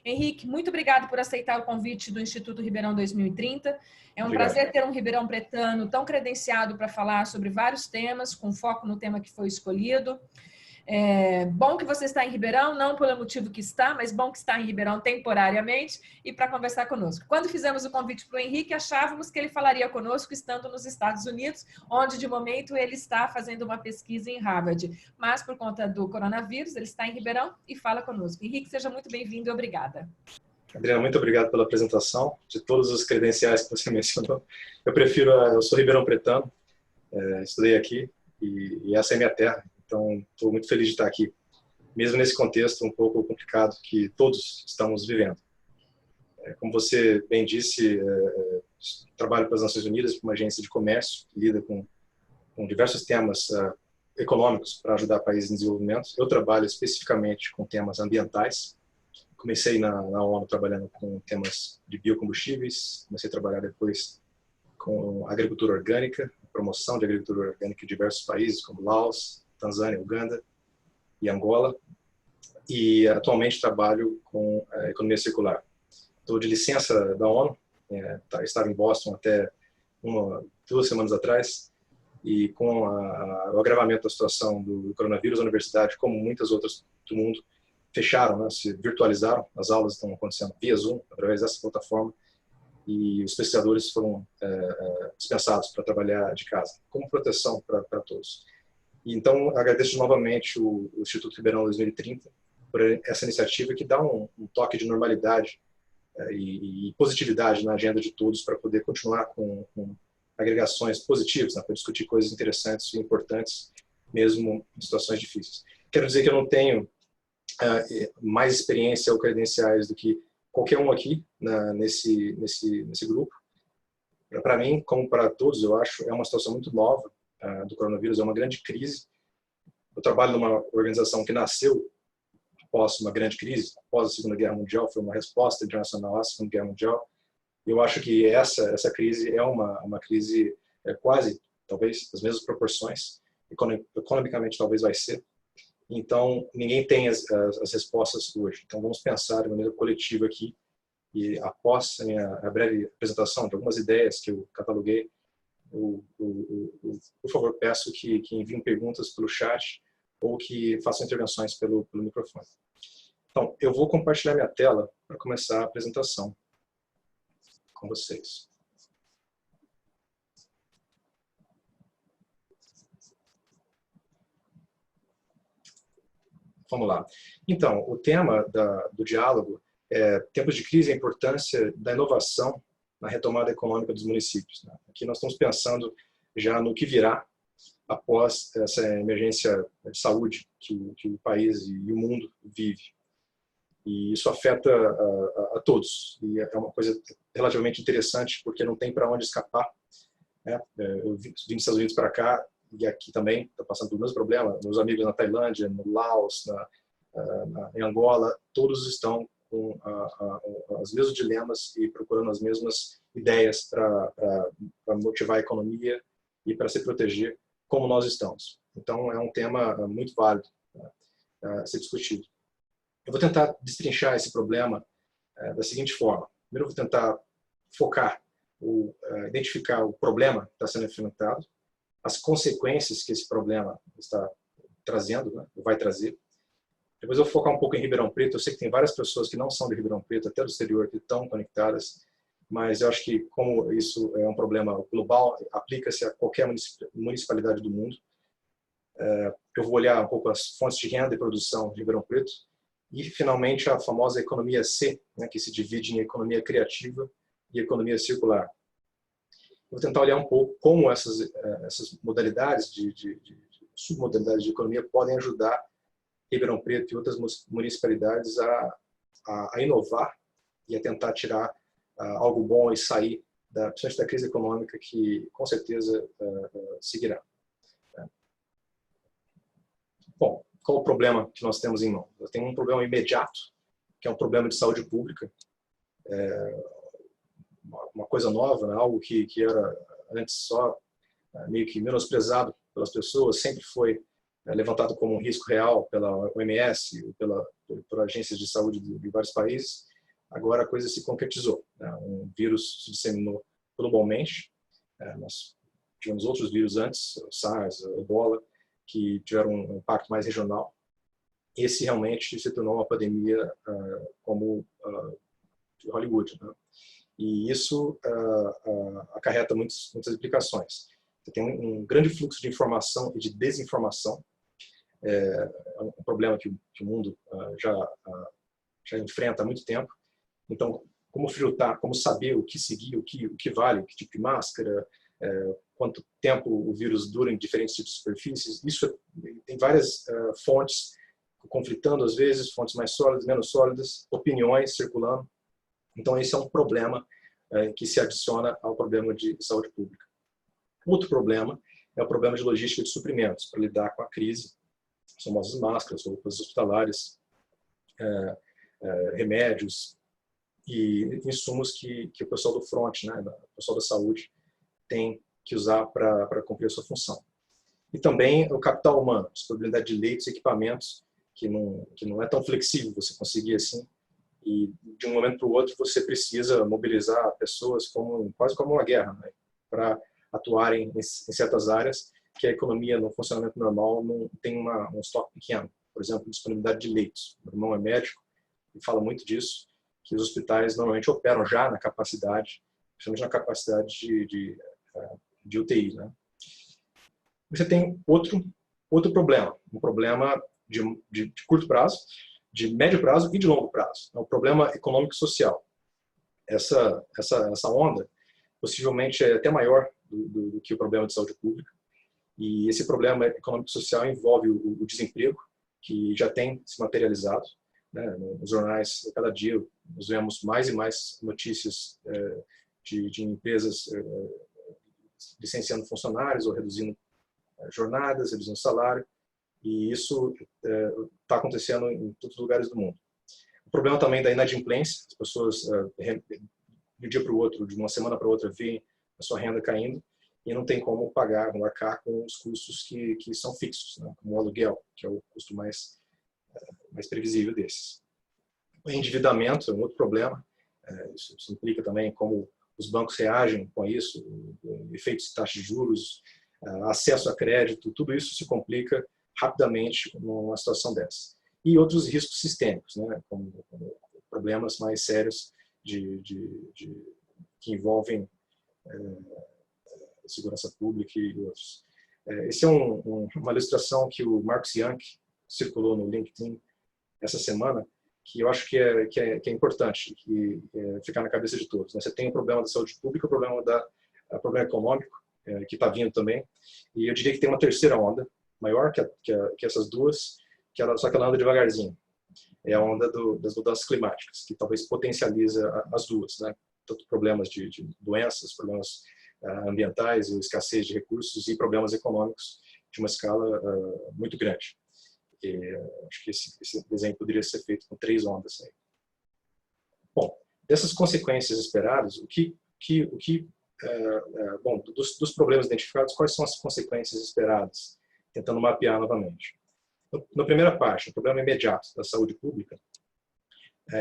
Henrique, muito obrigado por aceitar o convite do Instituto Ribeirão 2030. É um prazer ter um ribeirão pretano tão credenciado para falar sobre vários temas, com foco no tema que foi escolhido. É bom que você está em Ribeirão, não pelo motivo que está, mas bom que está em Ribeirão temporariamente e para conversar conosco. Quando fizemos o convite para o Henrique, achávamos que ele falaria conosco estando nos Estados Unidos, onde de momento ele está fazendo uma pesquisa em Harvard. Mas por conta do coronavírus, ele está em Ribeirão e fala conosco. Henrique, seja muito bem-vindo e obrigada. Adriana, muito obrigado pela apresentação, de todos os credenciais que você mencionou. Eu sou ribeirão pretano, estudei aqui e essa é minha terra. Então, estou muito feliz de estar aqui, mesmo nesse contexto um pouco complicado que todos estamos vivendo. Como você bem disse, trabalho para as Nações Unidas, para uma agência de comércio que lida com diversos temas econômicos para ajudar países em desenvolvimento. Eu trabalho especificamente com temas ambientais. Comecei na ONU trabalhando com temas de biocombustíveis, comecei a trabalhar depois com agricultura orgânica, promoção de agricultura orgânica em diversos países, como Laos, Tanzânia, Uganda e Angola, e atualmente trabalho com economia circular. Estou de licença da ONU, estava em Boston até 2 semanas atrás, e com o agravamento da situação do coronavírus, a universidade, como muitas outras do mundo, fecharam, né, se virtualizaram, as aulas estão acontecendo via Zoom, através dessa plataforma, e os pesquisadores foram dispensados para trabalhar de casa, como proteção para todos. Então, agradeço novamente o Instituto Ribeirão 2030 por essa iniciativa que dá um toque de normalidade e positividade na agenda de todos para poder continuar com agregações positivas, né, para discutir coisas interessantes e importantes, mesmo em situações difíceis. Quero dizer que eu não tenho mais experiência ou credenciais do que qualquer um aqui nesse grupo. Para mim, como para todos, eu acho, é uma situação muito nova do coronavírus, é uma grande crise. Eu trabalho numa organização que nasceu após uma grande crise, após a Segunda Guerra Mundial, foi uma resposta internacional à Segunda Guerra Mundial. Eu acho que essa crise é uma crise quase, talvez, das mesmas proporções, economicamente talvez vai ser. Então, ninguém tem as respostas hoje. Então, vamos pensar de maneira coletiva aqui, e após a breve apresentação de algumas ideias que eu cataloguei, por favor, peço que enviem perguntas pelo chat ou que façam intervenções pelo microfone. Então, eu vou compartilhar minha tela para começar a apresentação com vocês. Vamos lá. Então, o tema do diálogo é tempos de crise e a importância da inovação na retomada econômica dos municípios, né? Aqui nós estamos pensando já no que virá após essa emergência de saúde que o país e o mundo vive. E isso afeta a todos. E é uma coisa relativamente interessante, porque não tem para onde escapar, né? Eu vim dos Estados Unidos para cá, e aqui também está passando pelo mesmo problema. Meus amigos na Tailândia, no Laos, em Angola, todos estão com os mesmos dilemas e procurando as mesmas ideias para motivar a economia e para se proteger, como nós estamos. Então, é um tema muito válido, né, a ser discutido. Eu vou tentar destrinchar esse problema da seguinte forma. Primeiro, eu vou tentar focar, identificar o problema que está sendo enfrentado, as consequências que esse problema está trazendo, né, vai trazer. Depois eu vou focar um pouco em Ribeirão Preto. Eu sei que tem várias pessoas que não são de Ribeirão Preto, até do exterior, que estão conectadas, mas eu acho que, como isso é um problema global, aplica-se a qualquer municipalidade do mundo. Eu vou olhar um pouco as fontes de renda e produção de Ribeirão Preto e, finalmente, a famosa economia C, né, que se divide em economia criativa e economia circular. Eu vou tentar olhar um pouco como essas modalidades submodalidades de economia podem ajudar Ribeirão Preto e outras municipalidades a inovar e a tentar tirar algo bom e sair principalmente da crise econômica que, com certeza, seguirá. Bom, qual o problema que nós temos em mão? Nós temos um problema imediato, que é um problema de saúde pública, uma coisa nova, né? Algo que era antes só meio que menosprezado pelas pessoas, sempre foi levantado como um risco real pela OMS, por agências de saúde de vários países, agora a coisa se concretizou, né? Um vírus se disseminou globalmente. Nós tivemos outros vírus antes, o SARS, o Ebola, que tiveram um impacto mais regional. Esse realmente se tornou uma pandemia como de Hollywood, né? E isso acarreta muitas implicações. Você tem um grande fluxo de informação e de desinformação. É um problema que o mundo já enfrenta há muito tempo. Então, como filtrar, como saber o que seguir, o que vale, que tipo de máscara, quanto tempo o vírus dura em diferentes tipos de superfícies, isso tem várias fontes conflitando às vezes, fontes mais sólidas, menos sólidas, opiniões circulando. Então, esse é um problema que se adiciona ao problema de saúde pública. Outro problema é o problema de logística de suprimentos, para lidar com a crise, as famosas máscaras, roupas hospitalares, remédios e insumos que o pessoal do front, né, o pessoal da saúde, tem que usar para cumprir a sua função. E também o capital humano, a disponibilidade de leitos e equipamentos, que não é tão flexível você conseguir assim, e de um momento para o outro você precisa mobilizar pessoas quase como uma guerra, né, para atuarem em certas áreas que a economia no funcionamento normal não tem um estoque pequeno. Por exemplo, disponibilidade de leitos. Meu irmão é médico e fala muito disso, que os hospitais normalmente operam já na capacidade, principalmente na capacidade de UTI, né? Você tem outro problema, um problema de curto prazo, de médio prazo e de longo prazo. É um problema econômico e social. Essa onda possivelmente é até maior do que o problema de saúde pública. E esse problema econômico e social envolve o desemprego, que já tem se materializado, né? Nos jornais, cada dia, nós vemos mais e mais notícias de empresas licenciando funcionários ou reduzindo jornadas, reduzindo salário. E isso está acontecendo em todos os lugares do mundo. O problema também da inadimplência, as pessoas de um dia para o outro, de uma semana para outra, veem a sua renda caindo e não tem como pagar, arcar com os custos que são fixos, né? Como o aluguel, que é o custo mais previsível desses. O endividamento é um outro problema. Isso implica também como os bancos reagem com isso, efeitos de taxa de juros, acesso a crédito, tudo isso se complica rapidamente numa situação dessa. E outros riscos sistêmicos, né, como problemas mais sérios que envolvem segurança pública e outros. Essa é uma ilustração que o Marcus Young circulou no LinkedIn essa semana, que eu acho que é importante ficar na cabeça de todos, né? Você tem o problema da saúde pública, o problema econômico, que está vindo também, e eu diria que tem uma terceira onda, maior que essas duas, só que ela anda devagarzinho. É a onda das mudanças climáticas, que talvez potencializa as duas, né? Tanto problemas de doenças, problemas ambientais, escassez de recursos e problemas econômicos de uma escala muito grande. Acho que esse desenho poderia ser feito com 3 ondas aí. Bom, dessas consequências esperadas, dos problemas identificados, quais são as consequências esperadas? Tentando mapear novamente. Na primeira parte, o problema imediato da saúde pública,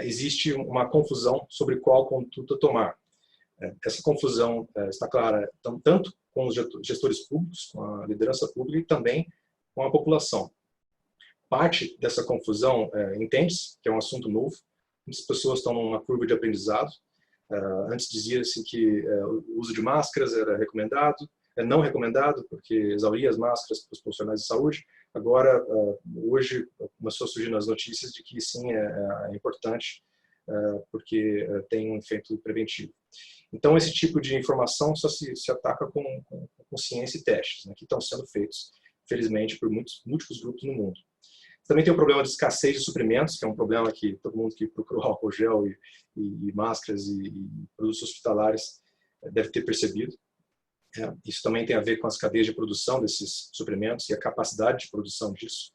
existe uma confusão sobre qual conduta tomar. Essa confusão está clara tanto com os gestores públicos, com a liderança pública e também com a população. Parte dessa confusão entende-se que é um assunto novo. Muitas pessoas estão numa curva de aprendizado. Antes dizia-se que o uso de máscaras era recomendado, não recomendado porque exauria as máscaras para os profissionais de saúde. Agora, hoje, começou a surgir nas notícias de que sim, é importante porque tem um efeito preventivo. Então, esse tipo de informação só se ataca com ciência e testes, né, que estão sendo feitos, felizmente, por múltiplos grupos no mundo. Também tem o problema de escassez de suprimentos, que é um problema que todo mundo que procurou álcool gel e máscaras e produtos hospitalares deve ter percebido. Isso também tem a ver com as cadeias de produção desses suprimentos e a capacidade de produção disso,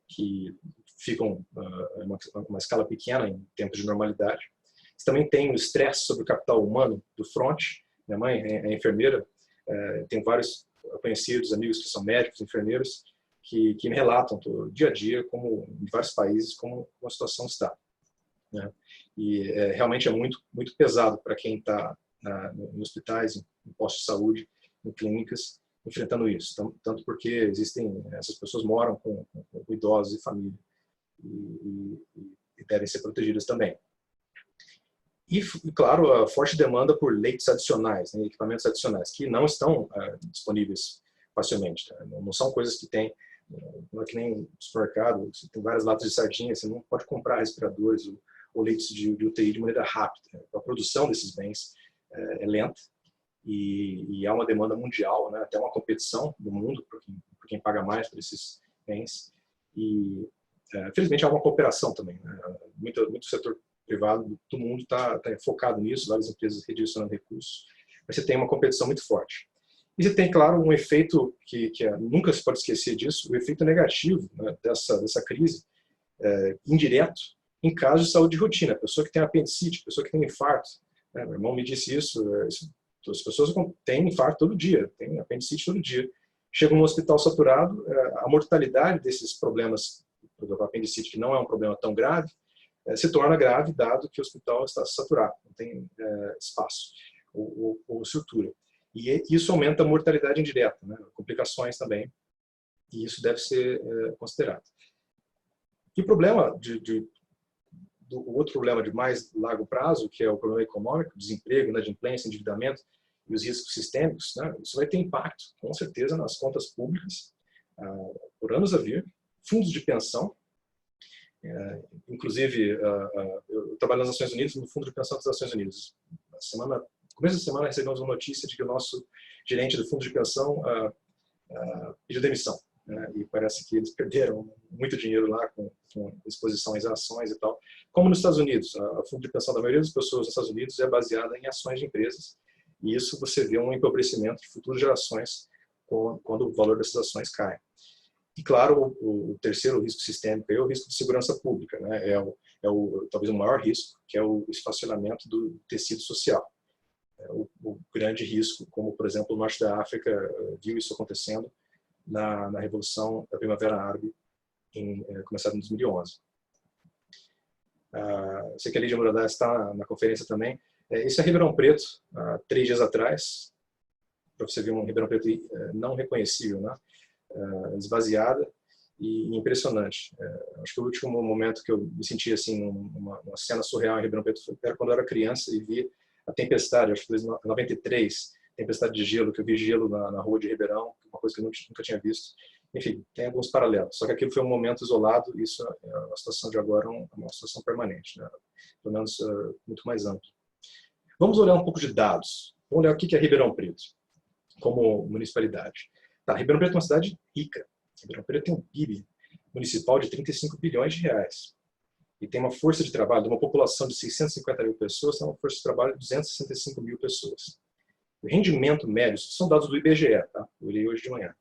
que ficam em uma escala pequena em tempos de normalidade. Você também tem o estresse sobre o capital humano do front. Minha mãe é enfermeira, tem vários conhecidos, amigos que são médicos, enfermeiros, que me relatam dia a dia, como em vários países, como a situação está, né? E realmente é muito pesado para quem está em hospitais, em postos de saúde, em clínicas, enfrentando isso. Tanto porque essas pessoas moram com idosos e família e devem ser protegidas também. E, claro, a forte demanda por leitos adicionais, né, equipamentos adicionais, que não estão disponíveis facilmente. Tá? Não são coisas que tem, não é que nem no supermercado, você tem várias latas de sardinha, você não pode comprar respiradores ou leitos de UTI de maneira rápida. Né? A produção desses bens é lenta e há uma demanda mundial, né? Até uma competição do mundo por quem paga mais por esses bens. E, felizmente, há uma cooperação também. Né? Muito setor privado do mundo está focado nisso, várias empresas redirecionando recursos, mas você tem uma competição muito forte. E você tem, claro, um efeito que nunca se pode esquecer disso, o efeito negativo, né, dessa crise, indireto, em casos de saúde de rotina. A pessoa que tem apendicite, a pessoa que tem infarto, né, meu irmão me disse isso, as pessoas têm infarto todo dia, têm apendicite todo dia. Chegam no hospital saturado, a mortalidade desses problemas, por exemplo, a apendicite, que não é um problema tão grave, se torna grave, dado que o hospital está saturado, não tem espaço ou estrutura. E isso aumenta a mortalidade indireta, né? Complicações também, e isso deve ser considerado. E o problema o outro problema de mais largo prazo, que é o problema econômico, desemprego, inadimplência, endividamento e os riscos sistêmicos, né? Isso vai ter impacto, com certeza, nas contas públicas por anos a vir, fundos de pensão. Inclusive, eu trabalho nas Nações Unidas, no Fundo de Pensão das Nações Unidas. No começo da semana, recebemos uma notícia de que o nosso gerente do Fundo de Pensão pediu demissão. Né? E parece que eles perderam muito dinheiro lá com exposições a ações e tal. Como nos Estados Unidos, o Fundo de Pensão da maioria das pessoas nos Estados Unidos é baseada em ações de empresas. E isso você vê um empobrecimento de futuras gerações quando o valor dessas ações cai. E, claro, o terceiro risco sistêmico é o risco de segurança pública, né? Talvez o maior risco, que é o esfacelamento do tecido social. O grande risco, como, por exemplo, o norte da África viu isso acontecendo na Revolução da Primavera Árabe, começada em 2011. Sei que a Lídia Moraes está na conferência também. Esse é Ribeirão Preto, 3 dias atrás, para você ver um Ribeirão Preto não reconhecível, né? Esvaziada e impressionante. Acho que o último momento que eu me senti assim, uma cena surreal em Ribeirão Preto era quando eu era criança e vi a tempestade, acho que foi em 93, tempestade de gelo, que eu vi gelo na rua de Ribeirão, uma coisa que eu nunca tinha visto. Enfim, tem alguns paralelos. Só que aquilo foi um momento isolado e isso a situação de agora é uma situação permanente, né? Pelo menos muito mais ampla. Vamos olhar um pouco de dados. Vamos olhar o que é Ribeirão Preto como municipalidade. Tá, Ribeirão Preto é uma cidade rica. Ribeirão Preto tem um PIB municipal de 35 bilhões de reais. E tem uma força de trabalho, de uma população de 650 mil pessoas, tem uma força de trabalho de 265 mil pessoas. O rendimento médio, são dados do IBGE, tá? Eu olhei hoje de manhã.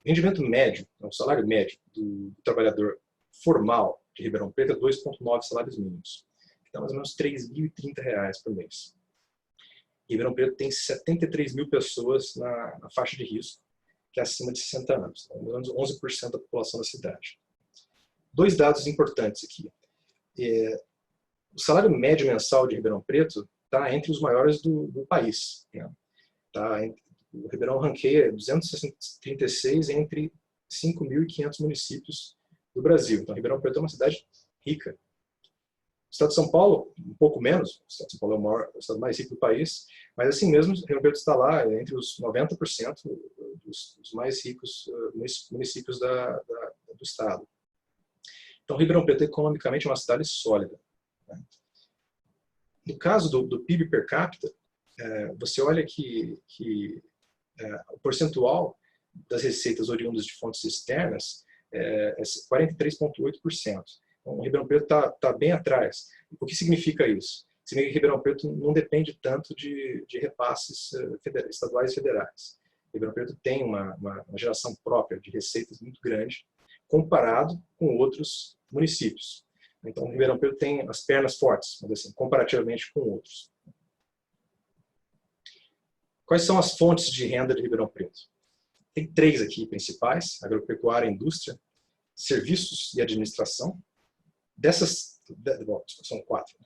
O rendimento médio, o salário médio do trabalhador formal de Ribeirão Preto é 2,9 salários mínimos. Então, mais ou menos R$ 3.030 por mês. Ribeirão Preto tem 73 mil pessoas na faixa de risco, que é acima de 60 anos, mais ou menos 11% da população da cidade. 2 dados importantes aqui. O salário médio mensal de Ribeirão Preto está entre os maiores do país. Né? O Ribeirão ranqueia 236 entre 5.500 municípios do Brasil. Então, Ribeirão Preto é uma cidade rica. O estado de São Paulo, um pouco menos. O estado de São Paulo é o estado mais rico do país, mas assim mesmo, Ribeirão Preto está lá entre os 90% dos mais ricos municípios do estado. Então, Ribeirão Preto, economicamente, é uma cidade sólida. Né? No caso do PIB per capita, você olha que o percentual das receitas oriundas de fontes externas é 43,8%. Então, o Ribeirão Preto está bem atrás. O que significa isso? Significa que Ribeirão Preto não depende tanto de repasses estaduais e federais. Ribeirão Preto tem uma geração própria de receitas muito grande, comparado com outros municípios. Então, Ribeirão Preto tem as pernas fortes, mas assim, comparativamente com outros. Quais são as fontes de renda de Ribeirão Preto? Tem 3 aqui principais: agropecuária, indústria, serviços e administração. Dessas, bom, são 4.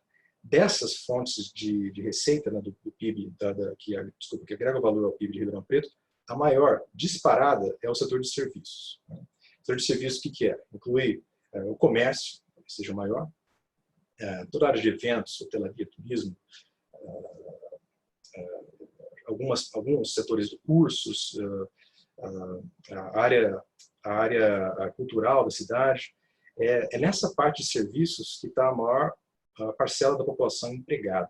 dessas fontes de receita, né, do PIB, que agrega valor ao PIB de Ribeirão Preto, a maior disparada é o setor de serviços. Né? O setor de serviços, o que é? Inclui o comércio, que seja o maior, toda a área de eventos, hotelaria, turismo, alguns setores de cursos, a área cultural da cidade. É nessa parte de serviços que está a maior parcela da população empregada.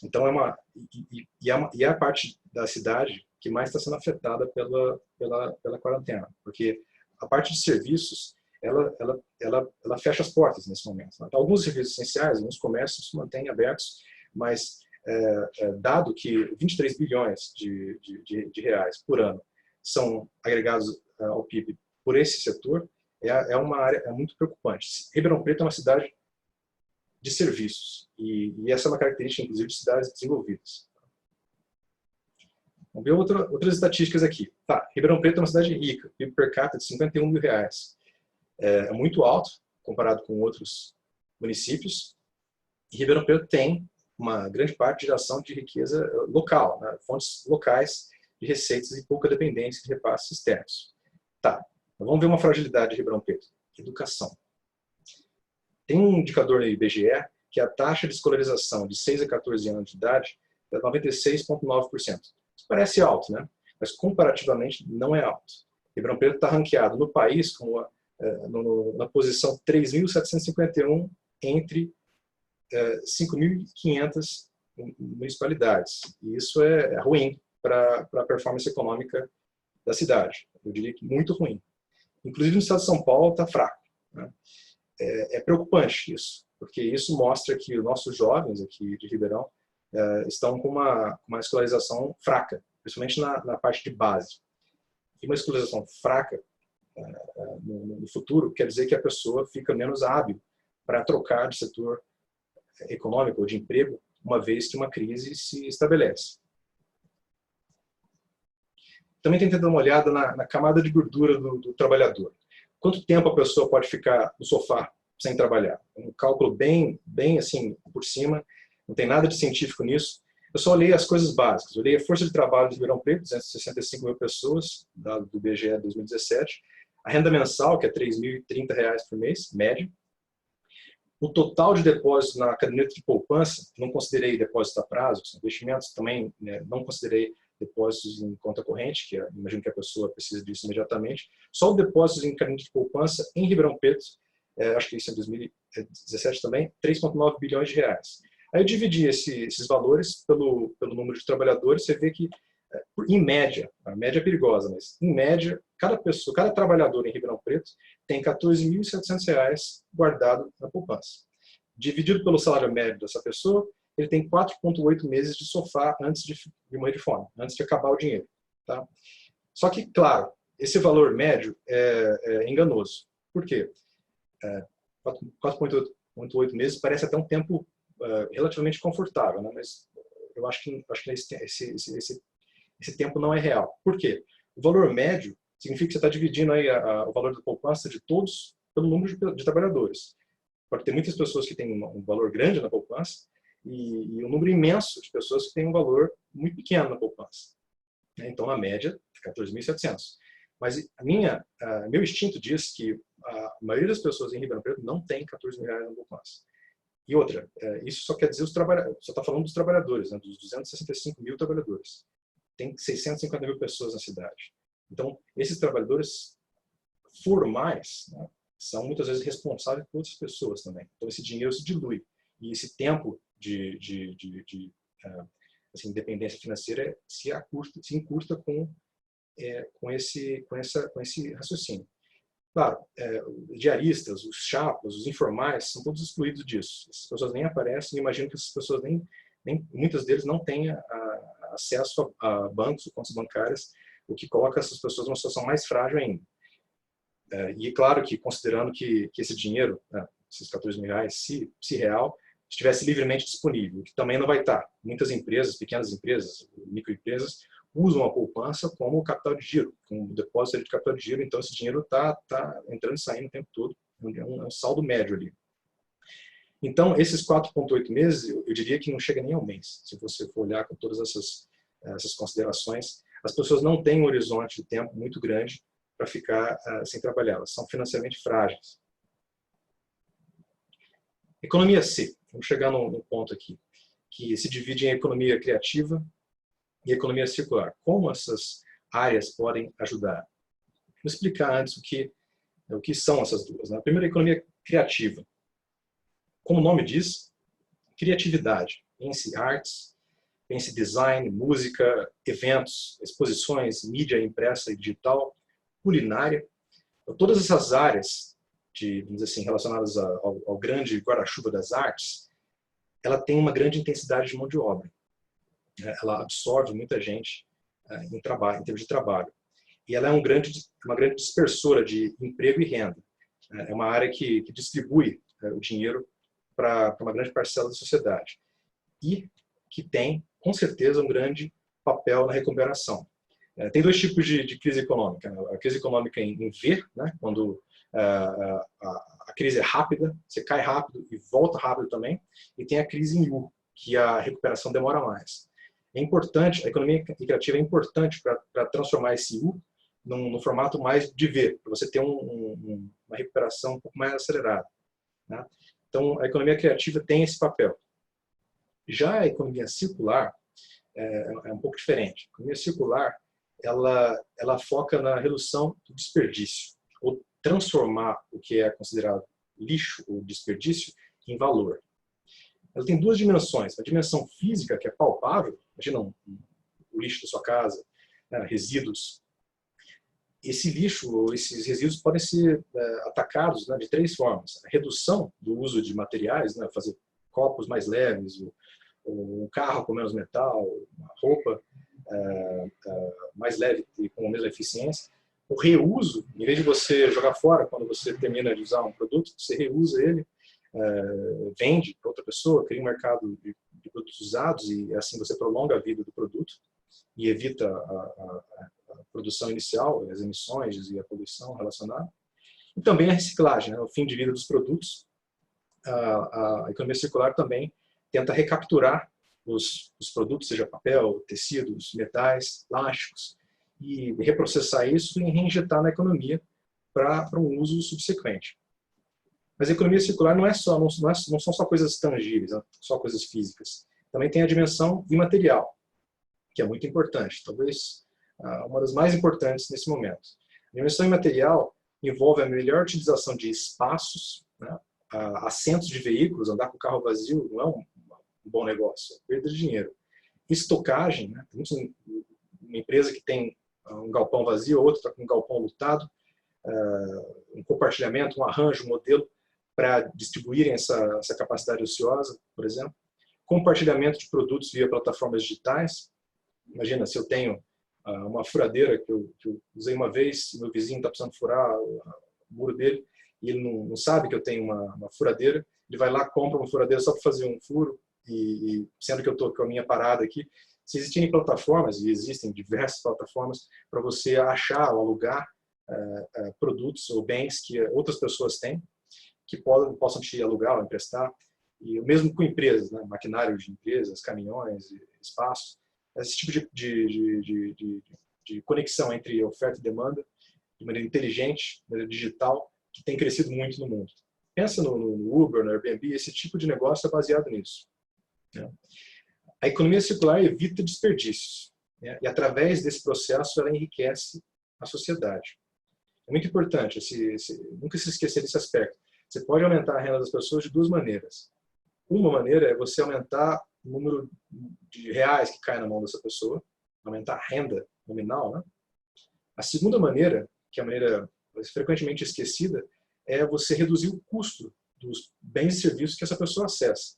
Então, é a parte da cidade que mais está sendo afetada pela quarentena, porque a parte de serviços, ela fecha as portas nesse momento. Né? Alguns serviços essenciais, alguns comércios se mantêm abertos, mas dado que 23 bilhões de reais por ano são agregados ao PIB por esse setor, é uma área muito preocupante. Ribeirão Preto é uma cidade de serviços, e essa é uma característica, inclusive, de cidades desenvolvidas. Vamos ver outras estatísticas aqui. Tá, Ribeirão Preto é uma cidade rica, PIB per capita de 51 mil reais. É muito alto, comparado com outros municípios, e Ribeirão Preto tem uma grande parte de geração de riqueza local, né? Fontes locais de receitas e pouca dependência de repasses externos. Tá, então vamos ver uma fragilidade de Ribeirão Preto. Educação. Tem um indicador no IBGE que a taxa de escolarização de 6 a 14 anos de idade é 96,9%. Isso parece alto, né? Mas comparativamente não é alto. Ribeirão Preto está ranqueado no país como na posição 3.751 entre 5.500 municipalidades. E isso é ruim para a performance econômica da cidade. Eu diria que muito ruim. Inclusive no estado de São Paulo está fraco. Né? É preocupante isso, porque isso mostra que os nossos jovens aqui de Ribeirão estão com uma escolarização fraca, principalmente na parte de base. E uma escolarização fraca no futuro quer dizer que a pessoa fica menos hábil para trocar de setor econômico ou de emprego, uma vez que uma crise se estabelece. Também tem que dar uma olhada na camada de gordura do trabalhador. Quanto tempo a pessoa pode ficar no sofá sem trabalhar? Um cálculo bem assim, por cima, não tem nada de científico nisso. Eu só olhei as coisas básicas. Eu olhei a força de trabalho de Ribeirão Preto, 265 mil pessoas, dado do IBGE 2017. A renda mensal, que é R$ 3.030 por mês, média. O total de depósitos na caderneta de poupança, não considerei depósitos a prazo, investimentos também, né, não considerei depósitos em conta corrente, que imagino que a pessoa precisa disso imediatamente. Só o depósitos em caderneta de poupança em Ribeirão Preto, acho que isso em 2017 também, 3,9 bilhões de reais. Aí eu dividi esses valores pelo número de trabalhadores, você vê que, em média, a média é perigosa, mas em média, cada trabalhador em Ribeirão Preto tem R$ 14.700 guardado na poupança. Dividido pelo salário médio dessa pessoa, ele tem 4,8 meses de sofá antes de morrer de fome, antes de acabar o dinheiro. Tá? Só que, claro, esse valor médio é enganoso. Por quê? 4,8 meses parece até um tempo relativamente confortável, né? Mas eu acho que esse tempo não é real. Por quê? O valor médio significa que você está dividindo aí o valor da poupança de todos pelo número de trabalhadores. Pode ter muitas pessoas que têm um valor grande na poupança e um número imenso de pessoas que têm um valor muito pequeno na poupança. Então, a média é 14.700. Mas meu instinto diz que a maioria das pessoas em Ribeirão Preto não tem 14 mil reais na poupança. E outra, isso só quer dizer só está falando dos trabalhadores, né, dos 265 mil trabalhadores. Tem 650 mil pessoas na cidade. Então, esses trabalhadores formais, né, são muitas vezes responsáveis por outras pessoas também. Então, esse dinheiro se dilui. E esse tempo de independência financeira se encurta com esse raciocínio. Claro, os diaristas, os chapas, os informais, são todos excluídos disso. Essas pessoas nem aparecem, e imagino que essas pessoas muitas deles não tenham acesso a bancos ou contas bancárias, o que coloca essas pessoas numa situação mais frágil ainda. E claro que, considerando que esse dinheiro, esses 14 mil reais, se real, estivesse livremente disponível, que também não vai estar. Muitas empresas, pequenas empresas, microempresas, usam a poupança como capital de giro, como depósito de capital de giro, então esse dinheiro está entrando e saindo o tempo todo, é um saldo médio ali. Então, esses 4,8 meses, eu diria que não chega nem ao mês, se você for olhar com todas essas considerações. As pessoas não têm um horizonte de tempo muito grande para ficar sem trabalhar, elas são financeiramente frágeis. Economia C, vamos chegar num ponto aqui, que se divide em economia criativa e economia circular. Como essas áreas podem ajudar? Vou explicar antes o que são essas duas. A primeira, a economia criativa. Como o nome diz, criatividade. Pense artes, pense design, música, eventos, exposições, mídia impressa e digital, culinária. Então, todas essas áreas, vamos dizer assim, relacionadas ao grande guarda-chuva das artes, ela tem uma grande intensidade de mão de obra. Ela absorve muita gente em termos de trabalho. E ela é uma grande dispersora de emprego e renda. É uma área que distribui o dinheiro para uma grande parcela da sociedade. E que tem, com certeza, um grande papel na recuperação. Tem dois tipos de crise econômica. A crise econômica em V, né, quando a crise é rápida, você cai rápido e volta rápido também. E tem a crise em U, que a recuperação demora mais. É importante, a economia criativa é importante para transformar esse U num formato mais de V, para você ter uma recuperação um pouco mais acelerada. Né? Então, a economia criativa tem esse papel. Já a economia circular é um pouco diferente. A economia circular, ela foca na redução do desperdício, ou transformar o que é considerado lixo ou desperdício em valor. Ela tem duas dimensões. A dimensão física, que é palpável, imagina o lixo da sua casa, resíduos. Esse lixo ou esses resíduos podem ser atacados de três formas. A redução do uso de materiais, fazer copos mais leves, um carro com menos metal, uma roupa mais leve e com a mesma eficiência. O reuso, em vez de você jogar fora quando você termina de usar um produto, você reusa ele, vende para outra pessoa, cria um mercado de produtos usados e assim você prolonga a vida do produto e evita a produção inicial, as emissões e a poluição relacionada. E também a reciclagem, o fim de vida dos produtos. A economia circular também tenta recapturar os produtos, seja papel, tecidos, metais, plásticos, e reprocessar isso e reinjetar na economia para um uso subsequente. Mas a economia circular não são só coisas tangíveis, só coisas físicas. Também tem a dimensão imaterial, que é muito importante, talvez uma das mais importantes nesse momento. A dimensão imaterial envolve a melhor utilização de espaços, assentos de veículos. Andar com o carro vazio não é um bom negócio, é perda de dinheiro. Estocagem, uma empresa que tem um galpão vazio, outra está com um galpão lotado, um compartilhamento, um arranjo, um modelo para distribuírem essa capacidade ociosa, por exemplo. Compartilhamento de produtos via plataformas digitais. Imagina, se eu tenho uma furadeira que eu usei uma vez, meu vizinho está precisando furar o muro dele, e ele não sabe que eu tenho uma furadeira, ele vai lá, compra uma furadeira só para fazer um furo, e sendo que eu estou com a minha parada aqui. Se existirem plataformas, e existem diversas plataformas, para você achar ou alugar produtos ou bens que outras pessoas têm, que possam te alugar ou emprestar, e o mesmo com empresas, maquinário de empresas, caminhões, espaços, esse tipo de conexão entre oferta e demanda, de maneira inteligente, de maneira digital, que tem crescido muito no mundo. Pensa no Uber, no Airbnb, esse tipo de negócio é baseado nisso. A economia circular evita desperdícios, e através desse processo ela enriquece a sociedade. É muito importante, nunca se esquecer desse aspecto. Você pode aumentar a renda das pessoas de duas maneiras. Uma maneira é você aumentar o número de reais que cai na mão dessa pessoa, aumentar a renda nominal. A segunda maneira, que é a maneira frequentemente esquecida, é você reduzir o custo dos bens e serviços que essa pessoa acessa.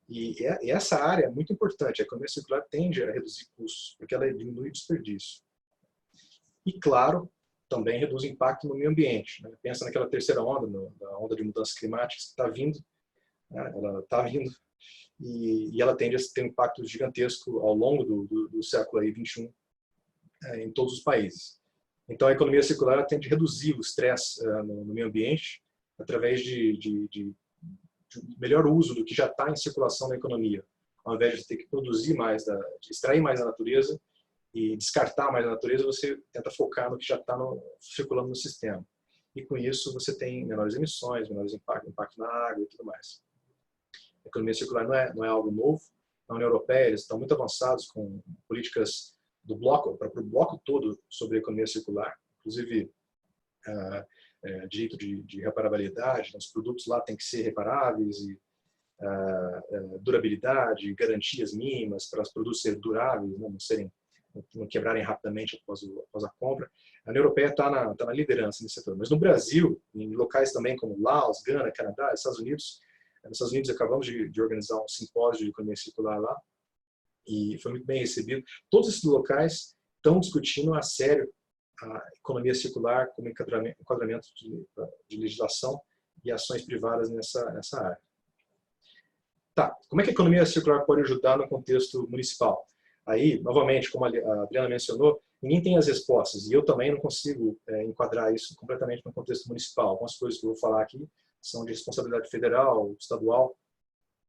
E essa área é muito importante. A economia circular tende a reduzir custos, porque ela diminui o desperdício. E, claro, também reduz o impacto no meio ambiente. Pensa naquela terceira onda, da onda de mudanças climáticas que está vindo. Ela está vindo e ela tende a ter um impacto gigantesco ao longo do século XXI em todos os países. Então, a economia circular tende a reduzir o estresse no meio ambiente através de melhor uso do que já está em circulação na economia, ao invés de ter que produzir mais, de extrair mais da natureza e descartar mais da natureza, você tenta focar no que já está circulando no sistema. E com isso você tem menores emissões, menores impacto na água e tudo mais. A economia circular não é algo novo. Na União Europeia eles estão muito avançados com políticas do bloco, para o bloco todo sobre a economia circular, inclusive direito de reparabilidade, os produtos lá têm que ser reparáveis, e durabilidade, garantias mínimas para os produtos serem duráveis, não quebrarem rapidamente após a compra. A União Europeia está na liderança nesse setor. Mas no Brasil, em locais também como Laos, Gana, Canadá, Estados Unidos, nos Estados Unidos acabamos de organizar um simpósio de economia circular lá, e foi muito bem recebido. Todos esses locais estão discutindo a sério a economia circular como enquadramento de legislação e ações privadas nessa área. Tá, como é que a economia circular pode ajudar no contexto municipal? Aí, novamente, como a Adriana mencionou, ninguém tem as respostas, e eu também não consigo enquadrar isso completamente no contexto municipal. Algumas coisas que eu vou falar aqui são de responsabilidade federal, estadual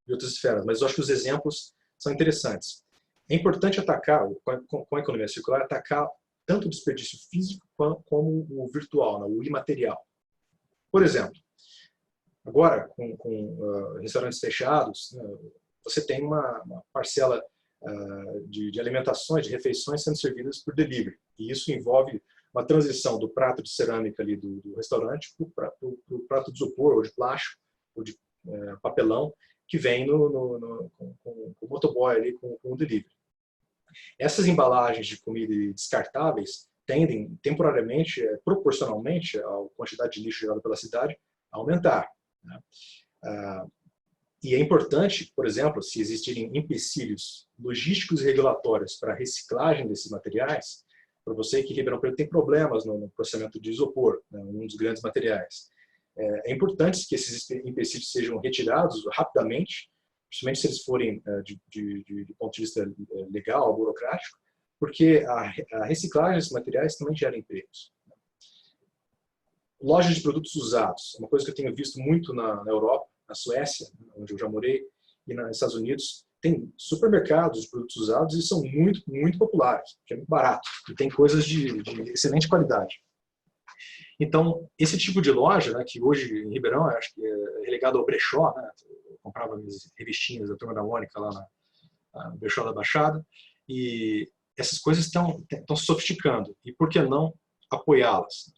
e outras esferas, mas eu acho que os exemplos são interessantes. É importante atacar, com a economia circular, atacar tanto o desperdício físico como o virtual, o imaterial. Por exemplo, agora, com restaurantes fechados, você tem uma parcela de alimentações, de refeições sendo servidas por delivery. E isso envolve uma transição do prato de cerâmica ali do restaurante para o prato de isopor, ou de plástico, ou de papelão, que vem com o motoboy ali, com o delivery. Essas embalagens de comida descartáveis tendem temporariamente, proporcionalmente à quantidade de lixo gerado pela cidade, a aumentar, né? E é importante, por exemplo, se existirem empecilhos logísticos e regulatórios para a reciclagem desses materiais, para você que Ribeirão Preto tem problemas no processamento de isopor, né, um dos grandes materiais, é importante que esses empecilhos sejam retirados rapidamente, principalmente se eles forem de ponto de vista legal, burocrático, porque a reciclagem desses materiais também gera empregos. Lojas de produtos usados, uma coisa que eu tenho visto muito na Europa, na Suécia, onde eu já morei, e nos Estados Unidos, tem supermercados de produtos usados e são muito, muito populares, que é muito barato, e tem coisas de excelente qualidade. Então, esse tipo de loja, né, que hoje em Ribeirão, acho que é relegado ao brechó, né, eu comprava minhas revistinhas da Turma da Mônica lá no brechó da Baixada, e essas coisas estão se sofisticando, e por que não apoiá-las?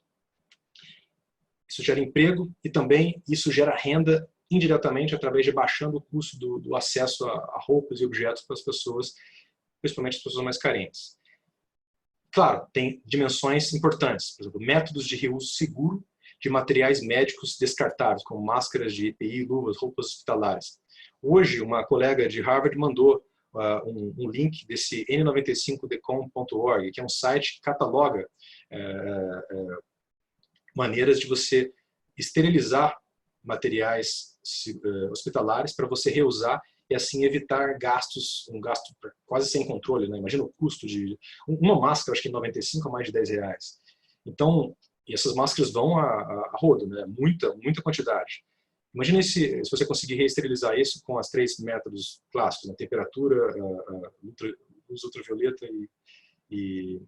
Isso gera emprego e também isso gera renda indiretamente através de baixando o custo do acesso a roupas e objetos para as pessoas, principalmente as pessoas mais carentes. Claro, tem dimensões importantes, por exemplo, métodos de reuso seguro de materiais médicos descartáveis, como máscaras de EPI, luvas, roupas hospitalares. Hoje, uma colega de Harvard mandou um link desse n95decom.org, que é um site que cataloga maneiras de você esterilizar materiais hospitalares para você reusar e assim evitar um gasto quase sem controle, né? Imagina o custo de uma máscara, acho que em 95 a mais de R$10. Então, e essas máscaras vão a rodo, né? Muita quantidade. Imagina se você conseguir reesterilizar isso com os 3 métodos clássicos, né? Temperatura, luz ultravioleta e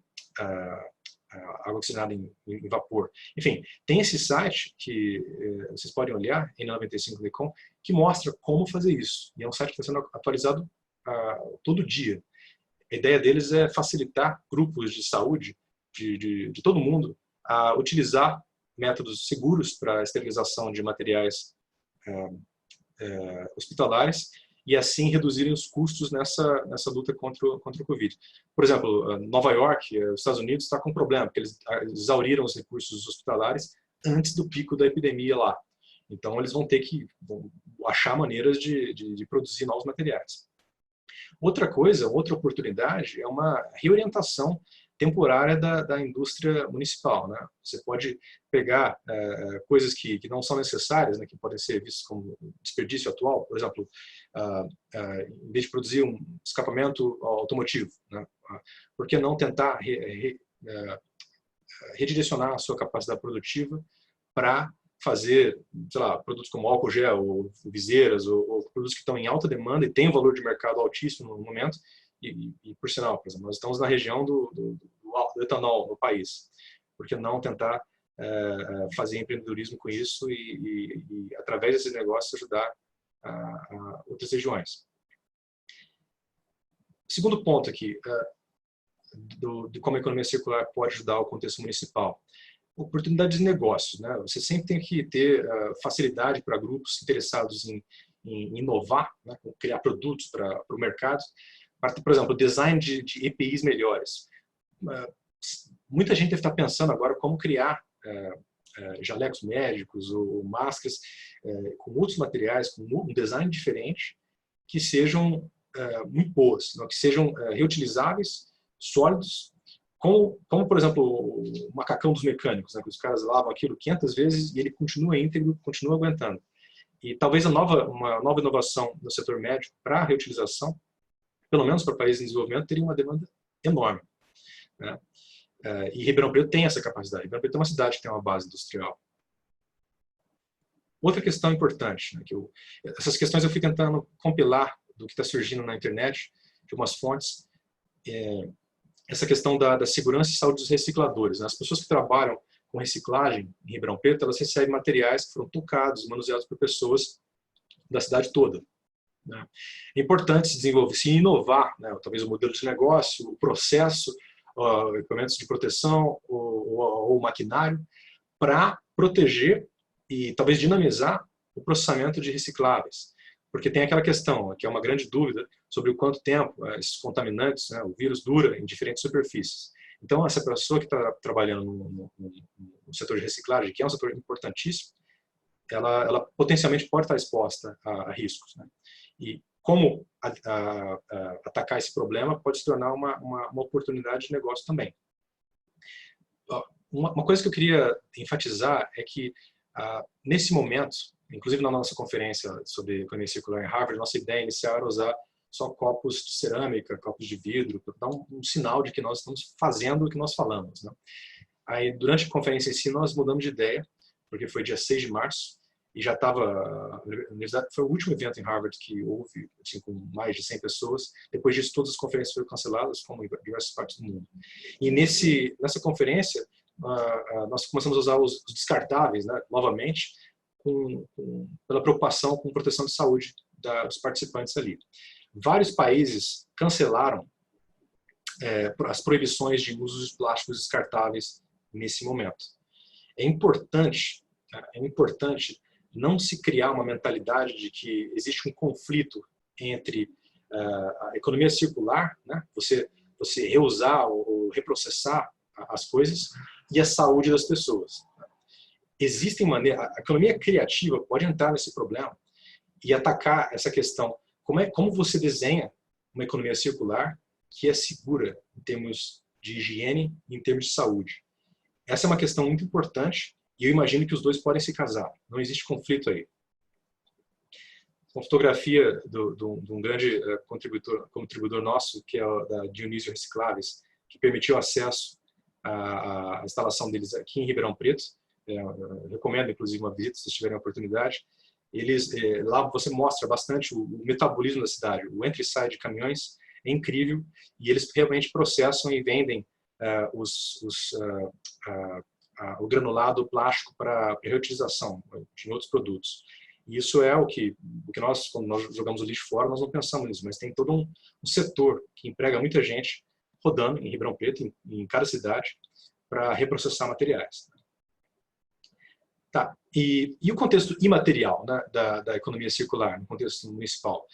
água oxigenada em vapor. Enfim, tem esse site que vocês podem olhar, N95decom, que mostra como fazer isso. E é um site que está sendo atualizado todo dia. A ideia deles é facilitar grupos de saúde de todo mundo a utilizar métodos seguros para a esterilização de materiais hospitalares e assim reduzirem os custos nessa luta contra o Covid. Por exemplo, Nova York, os Estados Unidos, está com um problema, porque eles exauriram os recursos hospitalares antes do pico da epidemia lá. Então, eles vão ter que achar maneiras de produzir novos materiais. Outra oportunidade é uma reorientação temporária da indústria municipal, né? Você pode pegar coisas que não são necessárias, né, que podem ser vistas como desperdício atual, por exemplo, em vez de produzir um escapamento automotivo, né, por que não tentar redirecionar a sua capacidade produtiva para fazer, sei lá, produtos como álcool gel, ou viseiras, ou produtos que estão em alta demanda e têm um valor de mercado altíssimo no momento. E por sinal, por exemplo, nós estamos na região do etanol no país. Por que não tentar fazer empreendedorismo com isso e através desses negócios, ajudar a outras regiões? Segundo ponto aqui, de como a economia circular pode ajudar o contexto municipal. Oportunidades de negócios, né? Você sempre tem que ter facilidade para grupos interessados em inovar, né? Criar produtos para o mercado. Por exemplo, design de EPIs melhores. Muita gente deve estar pensando agora como criar jalecos médicos ou máscaras com outros materiais, com um design diferente, que sejam muito boas, que sejam reutilizáveis, sólidos, como por exemplo, o macacão dos mecânicos, né, que os caras lavam aquilo 500 vezes e ele continua íntegro, continua aguentando. E talvez uma nova inovação no setor médico para a reutilização, pelo menos para países em desenvolvimento, teria uma demanda enorme, né? E Ribeirão Preto tem essa capacidade. Ribeirão Preto é uma cidade que tem uma base industrial. Outra questão importante, né, essas questões eu fui tentando compilar do que está surgindo na internet, de umas fontes, essa questão da segurança e saúde dos recicladores, né? As pessoas que trabalham com reciclagem em Ribeirão Preto, elas recebem materiais que foram tocados, manuseados por pessoas da cidade toda, né? É importante se desenvolver, se inovar, né? Talvez o modelo de negócio, o processo, equipamentos de proteção ou maquinário, para proteger e talvez dinamizar o processamento de recicláveis. Porque tem aquela questão, que é uma grande dúvida, sobre o quanto tempo esses contaminantes, né, o vírus dura em diferentes superfícies. Então, essa pessoa que está trabalhando no setor de reciclagem, que é um setor importantíssimo, ela potencialmente pode estar exposta a riscos, né? E como atacar esse problema pode se tornar uma oportunidade de negócio também. Uma coisa que eu queria enfatizar é que, nesse momento, inclusive na nossa conferência sobre economia circular em Harvard, nossa ideia inicial era usar só copos de cerâmica, copos de vidro, para dar um sinal de que nós estamos fazendo o que nós falamos, né? Aí, durante a conferência em si, nós mudamos de ideia, porque foi dia 6 de março, e já estava, a universidade, foi o último evento em Harvard que houve, assim, com mais de 100 pessoas. Depois disso, todas as conferências foram canceladas, como em diversas partes do mundo. E nessa conferência, nós começamos a usar os descartáveis, né, novamente, pela preocupação com proteção de saúde dos participantes ali. Vários países cancelaram as proibições de uso de plásticos descartáveis nesse momento. É importante não se criar uma mentalidade de que existe um conflito entre a economia circular, né, você reusar ou reprocessar as coisas, e a saúde das pessoas. Existem maneiras, a economia criativa pode entrar nesse problema e atacar essa questão. Como você desenha uma economia circular que é segura em termos de higiene e em termos de saúde? Essa é uma questão muito importante e eu imagino que os dois podem se casar. Não existe conflito aí. Uma fotografia de um grande contribuidor nosso, que é da Dionísio Recicláveis, que permitiu acesso à instalação deles aqui em Ribeirão Preto. Eu recomendo, inclusive, uma visita, se tiverem a oportunidade. Lá você mostra bastante o metabolismo da cidade. O entra e sai de caminhões é incrível e eles realmente processam e vendem o granulado plástico para reutilização de outros produtos. E isso é o que nós, quando nós jogamos o lixo fora, nós não pensamos nisso, mas tem todo um setor que emprega muita gente rodando em Ribeirão Preto, em cada cidade, para reprocessar materiais. Tá. E o contexto imaterial, né, da economia circular, no contexto municipal?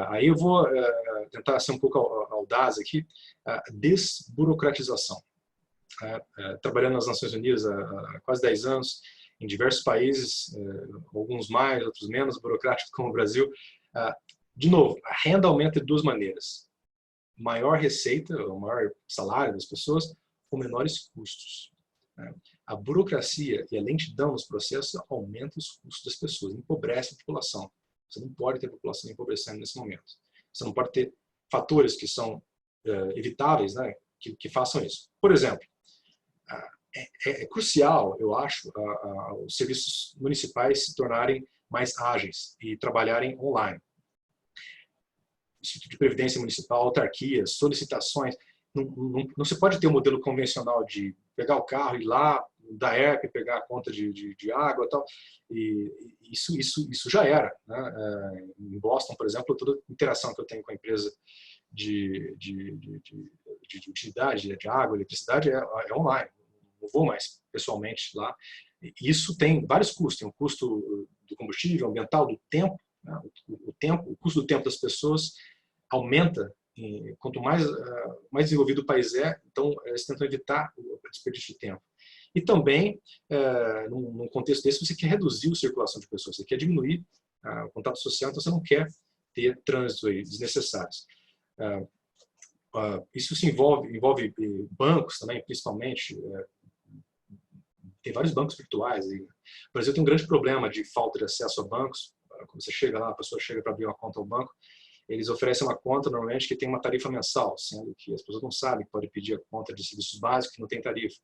Aí eu vou tentar ser um pouco audaz aqui. Desburocratização. Trabalhando nas Nações Unidas há quase 10 anos, em diversos países, alguns mais, outros menos burocráticos, como o Brasil. De novo, a renda aumenta de duas maneiras. Maior receita, o maior salário das pessoas, com menores custos. A burocracia e a lentidão nos processos aumentam os custos das pessoas, empobrece a população. Você não pode ter a população empobrecendo nesse momento. Você não pode ter fatores que são evitáveis, né, que façam isso. Por exemplo, É crucial, eu acho, os serviços municipais se tornarem mais ágeis e trabalharem online. Instituto de Previdência Municipal, autarquias, solicitações. Não se pode ter um modelo convencional de pegar o carro, ir lá, da ERP, pegar a conta de água e tal. E isso já era. Né? Em Boston, por exemplo, toda a interação que eu tenho com a empresa de utilidade, de água, eletricidade, é online. Não vou mais pessoalmente lá. Isso tem vários custos. Tem o custo do combustível, ambiental, do tempo. Né? O custo do tempo das pessoas aumenta. Quanto mais desenvolvido o país então eles tentam evitar o desperdício de tempo. E também, num contexto desse, você quer reduzir a circulação de pessoas, você quer diminuir o contato social, então você não quer ter trânsito aí desnecessários. Isso se envolve bancos também, principalmente. Tem vários bancos virtuais. O Brasil tem um grande problema de falta de acesso a bancos. Quando você chega lá, a pessoa chega para abrir uma conta ao banco, eles oferecem uma conta, normalmente, que tem uma tarifa mensal, sendo que as pessoas não sabem que pode pedir a conta de serviços básicos que não tem tarifa.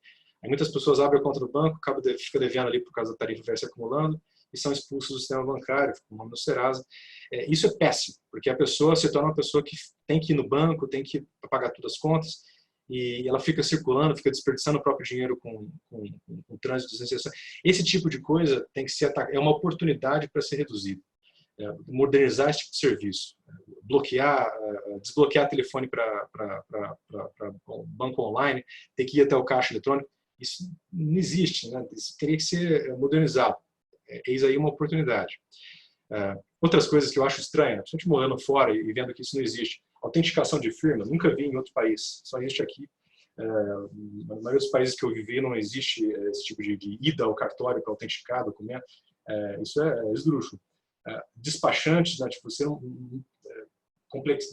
Aí muitas pessoas abrem a conta do banco, fica devendo ali por causa da tarifa vai se acumulando e são expulsos do sistema bancário, ficam o nome no Serasa. Isso é péssimo, porque a pessoa se torna uma pessoa que tem que ir no banco, tem que pagar todas as contas, e ela fica circulando, fica desperdiçando o próprio dinheiro com trânsito desnecessário. Esse tipo de coisa tem que ser atacado, é uma oportunidade para ser reduzido. Modernizar esse tipo de serviço, desbloquear telefone para banco online, ter que ir até o caixa eletrônico, isso não existe, né? Isso teria que ser modernizado. Eis aí uma oportunidade. Outras coisas que eu acho estranhas, principalmente morando fora e vendo que isso não existe, autenticação de firma, nunca vi em outro país, só existe aqui. Na maioria dos países que eu vivi não existe esse tipo de ida ao cartório para autenticar documento. Isso é esdrúxulo. Despachantes, né, tipo, você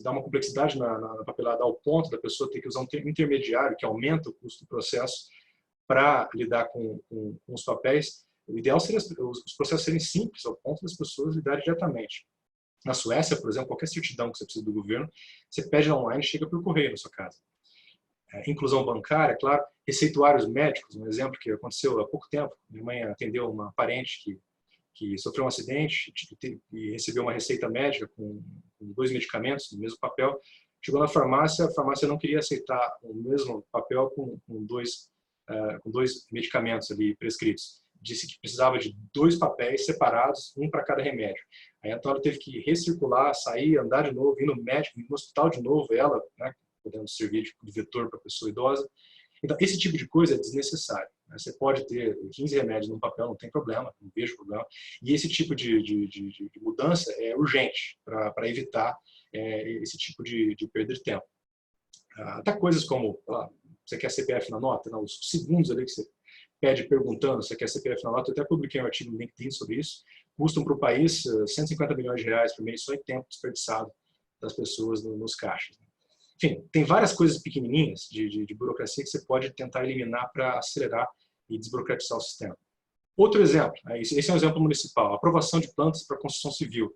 dá uma complexidade na papelada ao ponto da pessoa ter que usar um intermediário que aumenta o custo do processo para lidar com os papéis. O ideal seria os processos serem simples, ao ponto das pessoas lidarem diretamente. Na Suécia, por exemplo, qualquer certidão que você precisa do governo, você pede online e chega por correio na sua casa. Inclusão bancária, claro, receituários médicos, um exemplo que aconteceu há pouco tempo. Minha mãe atendeu uma parente que sofreu um acidente e recebeu uma receita médica com 2 medicamentos no mesmo papel. Chegou na farmácia, a farmácia não queria aceitar o mesmo papel com dois medicamentos ali prescritos. Disse que precisava de 2 papéis separados, um para cada remédio. Aí então ela teve que recircular, sair, andar de novo, ir no médico, ir no hospital de novo, ela, né, podendo servir de vetor para a pessoa idosa. Então, esse tipo de coisa é desnecessário. Você pode ter 15 remédios num papel, não tem problema, não vejo problema. E esse tipo de mudança é urgente para evitar esse tipo de perda de tempo. Até coisas como, você quer CPF na nota, não, os segundos ali que você pede perguntando se quer CPF na nota, eu até publiquei um artigo no LinkedIn sobre isso, custam para o país 150 milhões de reais por mês só em tempo desperdiçado das pessoas nos caixas. Enfim, tem várias coisas pequenininhas de burocracia que você pode tentar eliminar para acelerar e desburocratizar o sistema. Outro exemplo, esse é um exemplo municipal, aprovação de plantas para construção civil.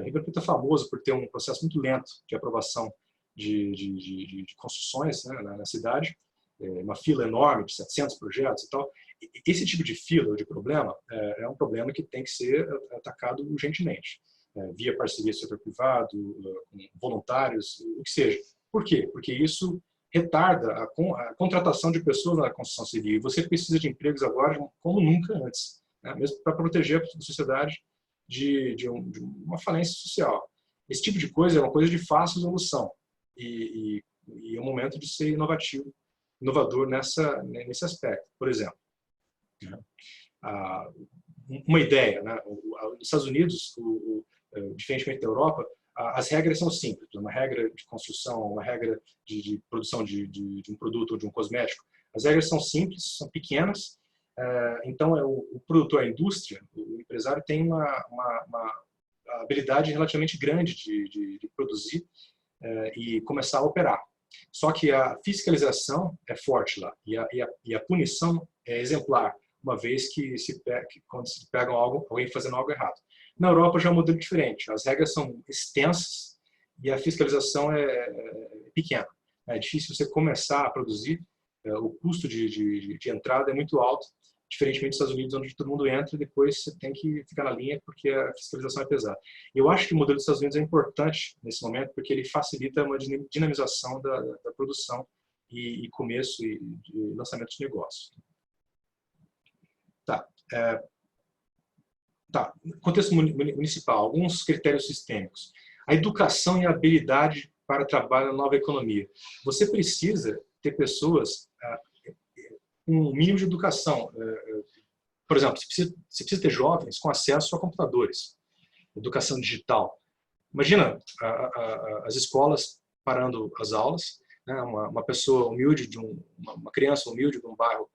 Ribeirão Preto é famoso por ter um processo muito lento de aprovação de construções, né, na cidade, uma fila enorme de 700 projetos e tal. Esse tipo de fila ou de problema é um problema que tem que ser atacado urgentemente, via parceria do setor privado, com voluntários, o que seja. Por quê? Porque isso retarda a contratação de pessoas na construção civil. E você precisa de empregos agora como nunca antes, né? Mesmo para proteger a sociedade de uma falência social. Esse tipo de coisa é uma coisa de fácil resolução e é um momento de ser inovador nesse aspecto. Por exemplo, uma ideia, né? Nos Estados Unidos, diferentemente da Europa, as regras são simples. Uma regra de construção, uma regra de produção de um produto ou de um cosmético. As regras são simples, são pequenas. Então, o produtor, a indústria, o empresário tem uma habilidade relativamente grande de produzir e começar a operar. Só que a fiscalização é forte lá e a punição é exemplar, uma vez que quando se pega alguém fazendo algo errado. Na Europa já é um modelo diferente. As regras são extensas e a fiscalização é pequena. É difícil você começar a produzir o custo de entrada é muito alto, diferentemente dos Estados Unidos, onde todo mundo entra e depois você tem que ficar na linha porque a fiscalização é pesada. Eu acho que o modelo dos Estados Unidos é importante nesse momento porque ele facilita uma dinamização da produção e começo e de lançamento de negócios. Tá. Contexto municipal, alguns critérios sistêmicos. A educação e a habilidade para trabalho na nova economia. Você precisa ter pessoas um mínimo de educação. Por exemplo, você precisa ter jovens com acesso a computadores, educação digital. Imagina as escolas parando as aulas, né? Uma pessoa humilde, uma criança humilde de um bairro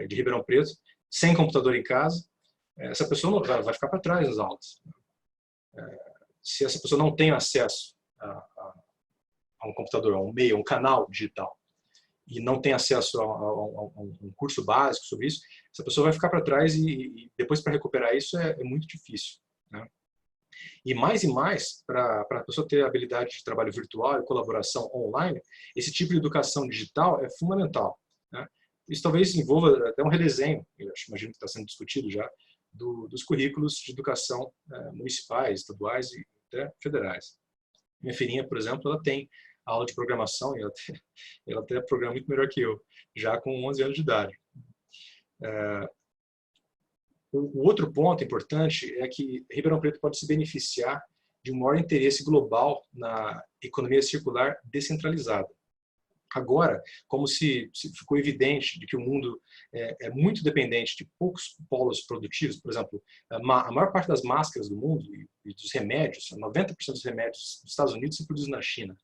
de Ribeirão Preto, sem computador em casa, essa pessoa vai ficar para trás nas aulas. Se essa pessoa não tem acesso a um computador, a um meio, a um canal digital, e não tem acesso a um curso básico sobre isso, essa pessoa vai ficar para trás e depois para recuperar isso é muito difícil, né? E mais, para a pessoa ter a habilidade de trabalho virtual e colaboração online, esse tipo de educação digital é fundamental, né? Isso talvez envolva até um redesenho, eu imagino que está sendo discutido já, dos currículos de educação municipais, estaduais e até federais. Minha filhinha, por exemplo, ela tem aula de programação e ela até programa muito melhor que eu, já com 11 anos de idade. O outro ponto importante é que Ribeirão Preto pode se beneficiar de um maior interesse global na economia circular descentralizada. Agora, como se ficou evidente de que o mundo é muito dependente de poucos polos produtivos, por exemplo, a maior parte das máscaras do mundo e dos remédios, 90% dos remédios dos Estados Unidos se produzem na China.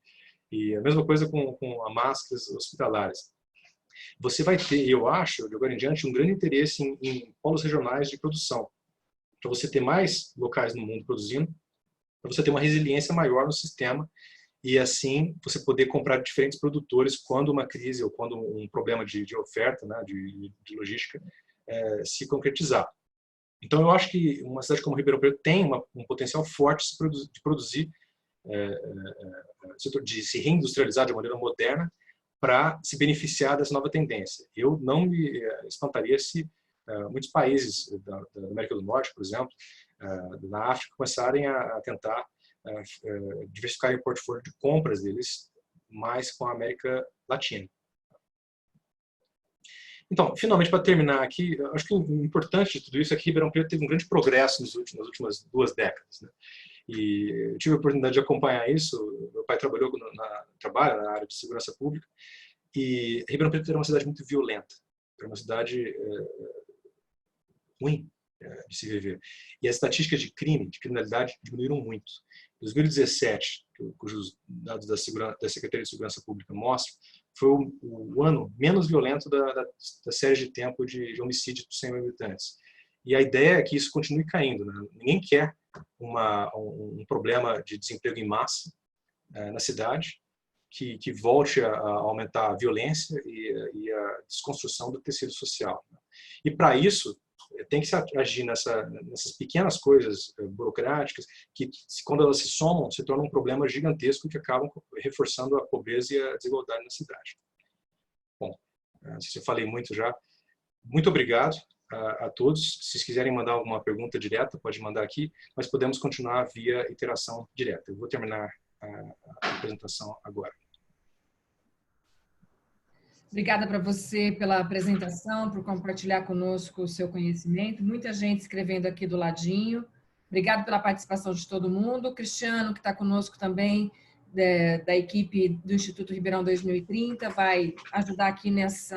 E a mesma coisa com as máscaras hospitalares. Você vai ter, eu acho, de agora em diante, um grande interesse em polos regionais de produção. Para você ter mais locais no mundo produzindo, para você ter uma resiliência maior no sistema e assim você poder comprar de diferentes produtores quando uma crise ou quando um problema de oferta, né, de logística, se concretizar. Então eu acho que uma cidade como Ribeirão Preto tem um potencial forte de produzir, de se reindustrializar de maneira moderna para se beneficiar dessa nova tendência. Eu não me espantaria se muitos países da América do Norte, por exemplo, na África, começarem a tentar diversificar o portfólio de compras deles mais com a América Latina. Então, finalmente, para terminar aqui, acho que o importante de tudo isso é que Ribeirão Preto teve um grande progresso nas últimas 2 décadas, né? E eu tive a oportunidade de acompanhar isso. Meu pai trabalha na área de segurança pública e Ribeirão Preto era uma cidade muito violenta, era uma cidade ruim de se viver. E as estatísticas de crime, de criminalidade, diminuíram muito. Em 2017, cujos dados da Secretaria de Segurança Pública mostram, foi o ano menos violento da série de tempo de homicídio por 100 mil habitantes. E a ideia é que isso continue caindo, né? Ninguém quer um problema de desemprego em massa na cidade que volte a aumentar a violência e a desconstrução do tecido social. E para isso tem que se agir nessas pequenas coisas burocráticas que, quando elas se somam, se tornam um problema gigantesco que acabam reforçando a pobreza e a desigualdade na cidade. Bom, se eu falei muito já, muito obrigado a todos. Se vocês quiserem mandar alguma pergunta direta, pode mandar aqui, mas podemos continuar via interação direta. Eu vou terminar a apresentação agora. Obrigada para você pela apresentação, por compartilhar conosco o seu conhecimento. Muita gente escrevendo aqui do ladinho. Obrigada pela participação de todo mundo. O Cristiano, que está conosco também, da equipe do Instituto Ribeirão 2030, vai ajudar aqui nesse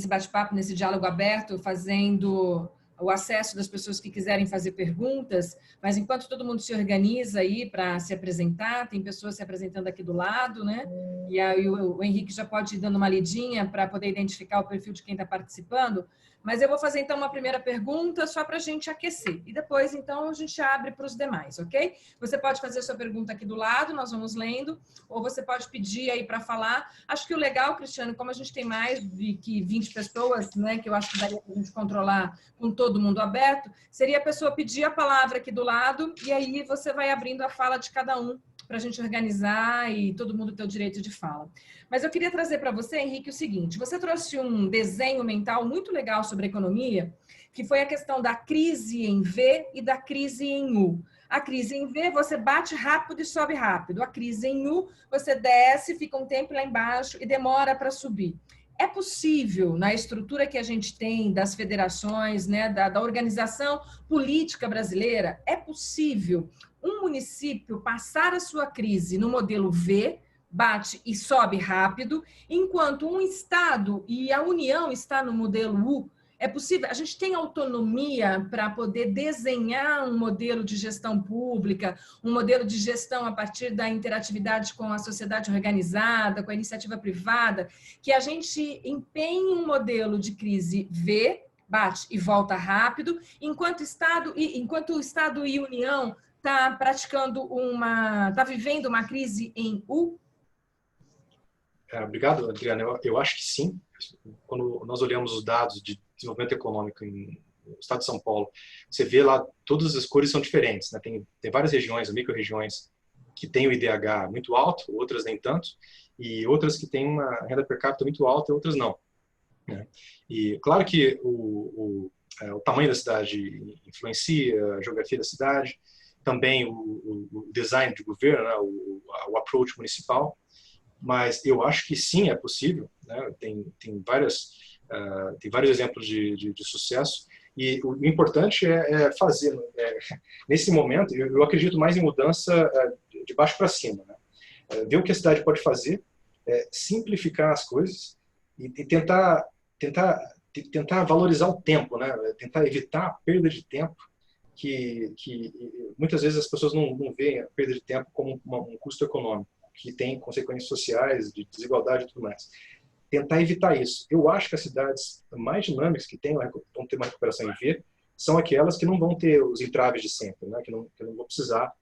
bate-papo, nesse diálogo aberto, fazendo o acesso das pessoas que quiserem fazer perguntas, mas enquanto todo mundo se organiza aí para se apresentar, tem pessoas se apresentando aqui do lado, né? E aí o Henrique já pode ir dando uma lidinha para poder identificar o perfil de quem está participando, mas eu vou fazer então uma primeira pergunta só para a gente aquecer, e depois então a gente abre para os demais, ok? Você pode fazer sua pergunta aqui do lado, nós vamos lendo, ou você pode pedir aí para falar. Acho que o legal, Cristiano, como a gente tem mais de 20 pessoas, né, que eu acho que daria para a gente controlar com todo mundo aberto, seria a pessoa pedir a palavra aqui do lado, e aí você vai abrindo a fala de cada um para a gente organizar e todo mundo ter o direito de fala. Mas eu queria trazer para você, Henrique, o seguinte: você trouxe um desenho mental muito legal sobre a economia, que foi a questão da crise em V e da crise em U. A crise em V, você bate rápido e sobe rápido. A crise em U, você desce, fica um tempo lá embaixo e demora para subir. É possível, na estrutura que a gente tem das federações, né, da organização política brasileira, é possível um município passar a sua crise no modelo V, bate e sobe rápido, enquanto um estado e a União está no modelo U? É possível? A gente tem autonomia para poder desenhar um modelo de gestão pública, um modelo de gestão a partir da interatividade com a sociedade organizada, com a iniciativa privada, que a gente empenhe um modelo de crise V, bate e volta rápido, enquanto o Estado e União está vivendo uma crise em U? Obrigado, Adriana. Eu acho que sim. Quando nós olhamos os dados de desenvolvimento econômico no estado de São Paulo, você vê lá, todas as cores são diferentes, né? Tem várias regiões, micro-regiões, que têm o IDH muito alto, outras nem tanto, e outras que têm uma renda per capita muito alta e outras não, né? E claro que o tamanho da cidade influencia, a geografia da cidade, também o design de governo, né? o approach municipal, mas eu acho que sim, é possível, né? Tem vários exemplos de sucesso, e o importante é fazer. Nesse momento, eu acredito mais em mudança de baixo para cima, né? Ver o que a cidade pode fazer, simplificar as coisas e tentar valorizar o tempo, né? Tentar evitar a perda de tempo, que muitas vezes as pessoas não veem a perda de tempo como um custo econômico, que tem consequências sociais, de desigualdade e tudo mais. Tentar evitar isso. Eu acho que as cidades mais dinâmicas que vão ter uma recuperação em V são aquelas que não vão ter os entraves de sempre, né? que não vão precisar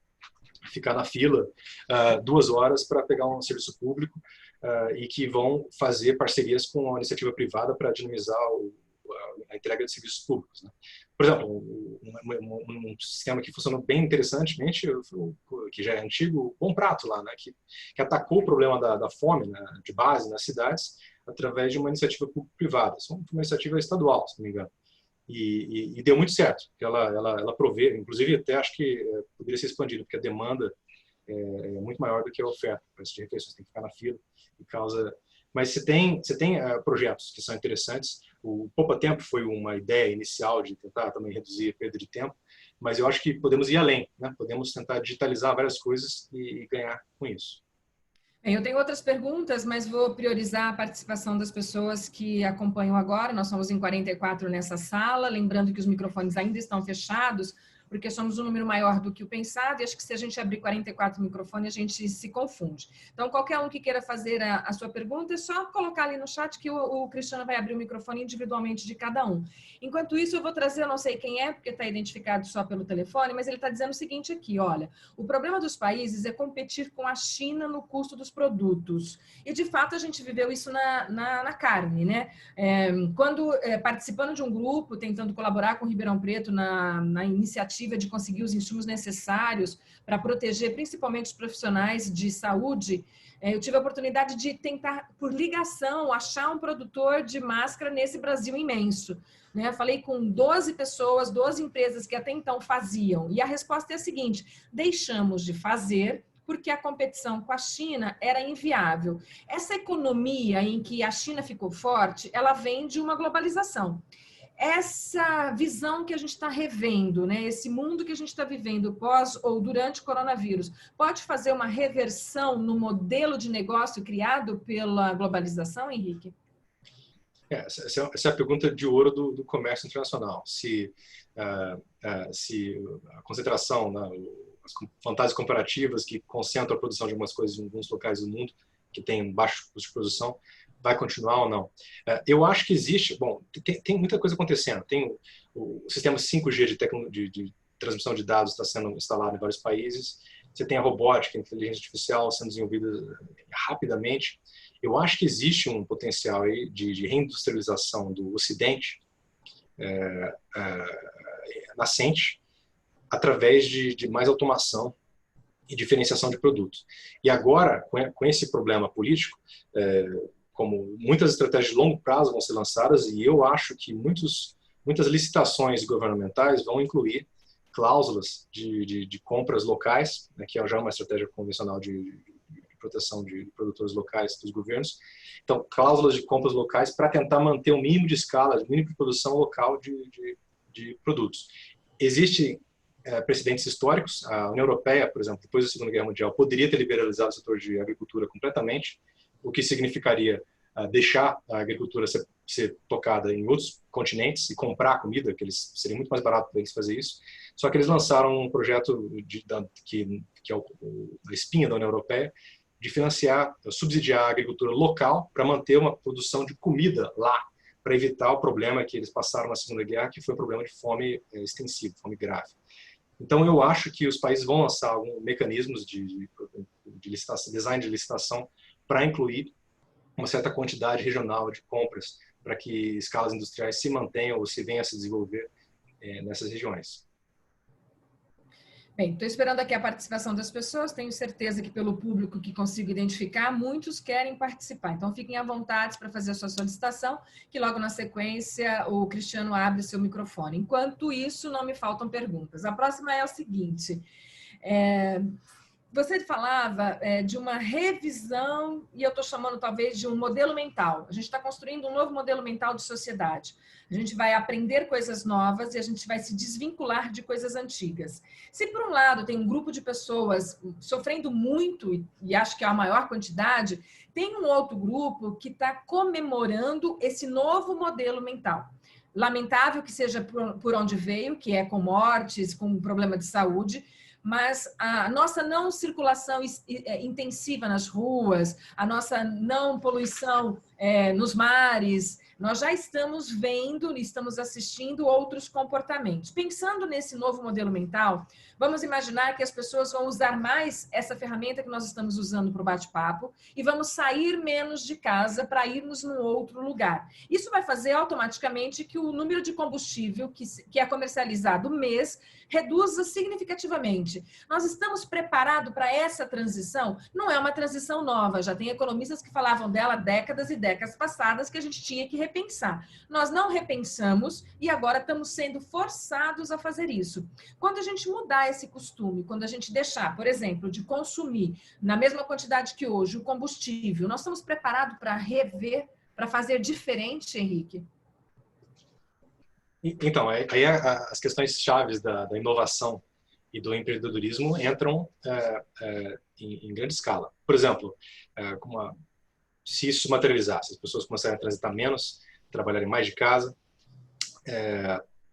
ficar na fila 2 horas para pegar um serviço público e que vão fazer parcerias com a iniciativa privada para dinamizar a entrega de serviços públicos, né? Por exemplo, um sistema que funcionou bem interessantemente, que já é antigo, o Bom Prato lá, né, que atacou o problema da fome, né, de base nas cidades através de uma iniciativa privada, uma iniciativa estadual, se não me engano, e deu muito certo, porque ela provê, inclusive até acho que poderia ser expandido, porque a demanda é muito maior do que a oferta para esse tipo de refeições, tem que ficar na fila e causa. Mas você tem projetos que são interessantes. O Poupa Tempo foi uma ideia inicial de tentar também reduzir a perda de tempo, mas eu acho que podemos ir além, né? Podemos tentar digitalizar várias coisas e ganhar com isso. Bem, eu tenho outras perguntas, mas vou priorizar a participação das pessoas que acompanham agora. Nós somos em 44 nessa sala, lembrando que os microfones ainda estão fechados, porque somos um número maior do que o pensado, e acho que se a gente abrir 44 microfones, a gente se confunde. Então, qualquer um que queira fazer a sua pergunta, é só colocar ali no chat que o Cristiano vai abrir o microfone individualmente de cada um. Enquanto isso, eu vou trazer, eu não sei quem é, porque está identificado só pelo telefone, mas ele está dizendo o seguinte aqui, olha, o problema dos países é competir com a China no custo dos produtos. E, de fato, a gente viveu isso na carne, né? Participando de um grupo, tentando colaborar com o Ribeirão Preto na iniciativa de conseguir os insumos necessários para proteger principalmente os profissionais de saúde, eu tive a oportunidade de tentar, por ligação, achar um produtor de máscara nesse Brasil imenso, né? Falei com 12 pessoas, 12 empresas que até então faziam, e a resposta é a seguinte: deixamos de fazer porque a competição com a China era inviável. Essa economia em que a China ficou forte, ela vem de uma globalização. Essa visão que a gente está revendo, né? Esse mundo que a gente está vivendo pós ou durante o coronavírus, pode fazer uma reversão no modelo de negócio criado pela globalização, Henrique? Essa é a pergunta de ouro do comércio internacional. Se a concentração, né, as vantagens comparativas que concentram a produção de algumas coisas em alguns locais do mundo, que tem baixo custo de produção, vai continuar ou não? Eu acho que existe, tem muita coisa acontecendo. Tem o sistema 5G de transmissão de dados está sendo instalado em vários países. Você tem a robótica, a inteligência artificial sendo desenvolvida rapidamente. Eu acho que existe um potencial aí de reindustrialização do Ocidente nascente através de mais automação e diferenciação de produtos. E agora, com esse problema político, como muitas estratégias de longo prazo vão ser lançadas, e eu acho que muitas licitações governamentais vão incluir cláusulas de compras locais, né, que é já uma estratégia convencional de proteção de produtores locais dos governos. Então, cláusulas de compras locais para tentar manter o mínimo de escala, o mínimo de produção local de produtos. Existem precedentes históricos. A União Europeia, por exemplo, depois da Segunda Guerra Mundial, poderia ter liberalizado o setor de agricultura completamente, o que significaria deixar a agricultura ser tocada em outros continentes e comprar comida, que seria muito mais barato para eles fazer isso. Só que eles lançaram um projeto que é a espinha da União Europeia, de financiar, subsidiar a agricultura local para manter uma produção de comida lá, para evitar o problema que eles passaram na Segunda Guerra, que foi o problema de fome extensiva, fome grave. Então, eu acho que os países vão lançar alguns mecanismos de licitação, design de licitação, para incluir uma certa quantidade regional de compras, para que escalas industriais se mantenham ou se venham a se desenvolver nessas regiões. Bem, estou esperando aqui a participação das pessoas, tenho certeza que pelo público que consigo identificar, muitos querem participar. Então, fiquem à vontade para fazer a sua solicitação, que logo na sequência o Cristiano abre seu microfone. Enquanto isso, não me faltam perguntas. A próxima é o seguinte, você falava de uma revisão, e eu estou chamando talvez de um modelo mental. A gente está construindo um novo modelo mental de sociedade. A gente vai aprender coisas novas e a gente vai se desvincular de coisas antigas. Se, por um lado, tem um grupo de pessoas sofrendo muito, e acho que é a maior quantidade, tem um outro grupo que está comemorando esse novo modelo mental. Lamentável que seja por onde veio, que é com mortes, com problema de saúde, mas a nossa não circulação intensiva nas ruas, a nossa não poluição nos mares, nós já estamos vendo, estamos assistindo outros comportamentos. Pensando nesse novo modelo mental, vamos imaginar que as pessoas vão usar mais essa ferramenta que nós estamos usando para o bate-papo e vamos sair menos de casa para irmos num outro lugar. Isso vai fazer automaticamente que o número de combustível que é comercializado mês reduza significativamente. Nós estamos preparados para essa transição? Não é uma transição nova, já tem economistas que falavam dela décadas e décadas passadas que a gente tinha que repensar. Nós não repensamos e agora estamos sendo forçados a fazer isso. Quando a gente mudar esse costume, quando a gente deixar, por exemplo, de consumir na mesma quantidade que hoje o combustível, nós estamos preparados para rever, para fazer diferente, Henrique? Então, aí as questões chaves da inovação e do empreendedorismo entram em grande escala. Por exemplo, se isso materializar, se as pessoas começarem a transitar menos, trabalharem mais de casa,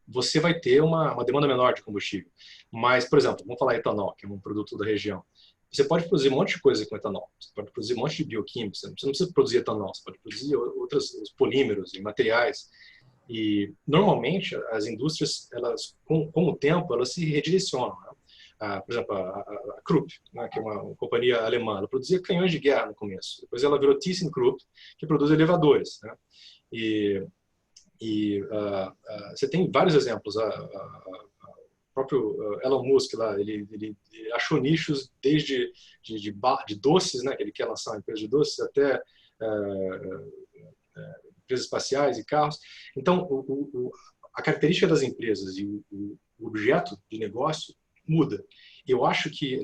você vai ter uma demanda menor de combustível. Mas, por exemplo, vamos falar etanol, que é um produto da região. Você pode produzir um monte de coisa com etanol. Você pode produzir um monte de bioquímicos. Você não precisa produzir etanol, você pode produzir outros polímeros e materiais. E, normalmente, as indústrias, elas, com o tempo, elas se redirecionam. Né? Por exemplo, a Krupp, né, que é uma companhia alemã, ela produzia canhões de guerra no começo. Depois ela virou ThyssenKrupp, que produz elevadores. Né? Você tem vários exemplos. O próprio Elon Musk, lá, ele achou nichos desde de doces, né, que ele quer lançar uma empresa de doces, até empresas espaciais e carros. Então, a característica das empresas e o objeto de negócio muda. Eu acho que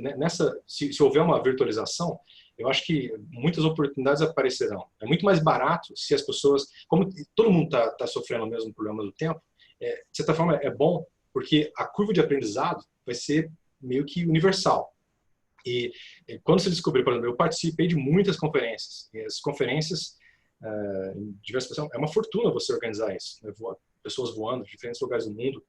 se houver uma virtualização, eu acho que muitas oportunidades aparecerão. É muito mais barato se as pessoas, como todo mundo está sofrendo o mesmo problema do tempo, de certa forma é bom, porque a curva de aprendizado vai ser meio que universal. E quando você descobrir, por exemplo, eu participei de muitas conferências, e as conferências em diversas pessoas, é uma fortuna você organizar isso, né? Pessoas voando de diferentes lugares do mundo,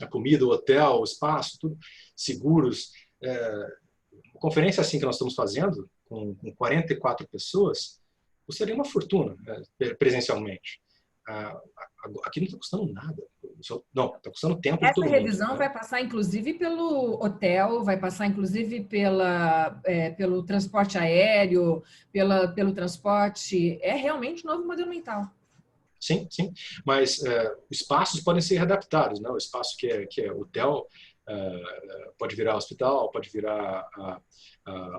a comida, o hotel, o espaço, tudo, seguros. Uma conferência assim que nós estamos fazendo, com 44 pessoas, custaria uma fortuna, presencialmente. Aqui não está custando nada. Não, está custando tempo de todo mundo. Essa revisão vai passar, inclusive, pelo hotel, vai passar, inclusive, pelo transporte aéreo, pelo transporte. É realmente um novo modelo mental. Sim, sim. Mas espaços podem ser readaptados, né? O espaço que é hotel, pode virar hospital, pode virar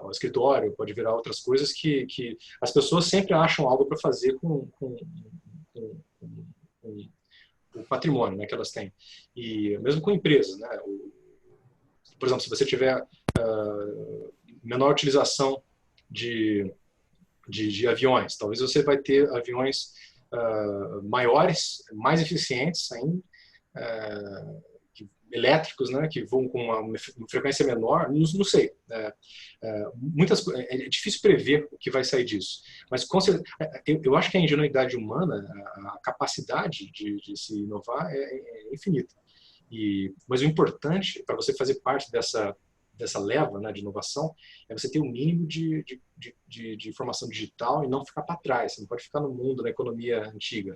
o escritório, pode virar outras coisas que as pessoas sempre acham algo para fazer com o patrimônio, né, que elas têm. E mesmo com empresas, né? Por exemplo, se você tiver menor utilização de aviões, talvez você vai ter aviões maiores, mais eficientes ainda, elétricos, né, que voam com uma frequência menor, não sei. É difícil prever o que vai sair disso. Mas eu acho que a ingenuidade humana, a capacidade de se inovar é infinita. Mas o importante para você fazer parte dessa leva, né, de inovação é você ter o mínimo de informação digital e não ficar para trás. Você não pode ficar no mundo, na economia antiga.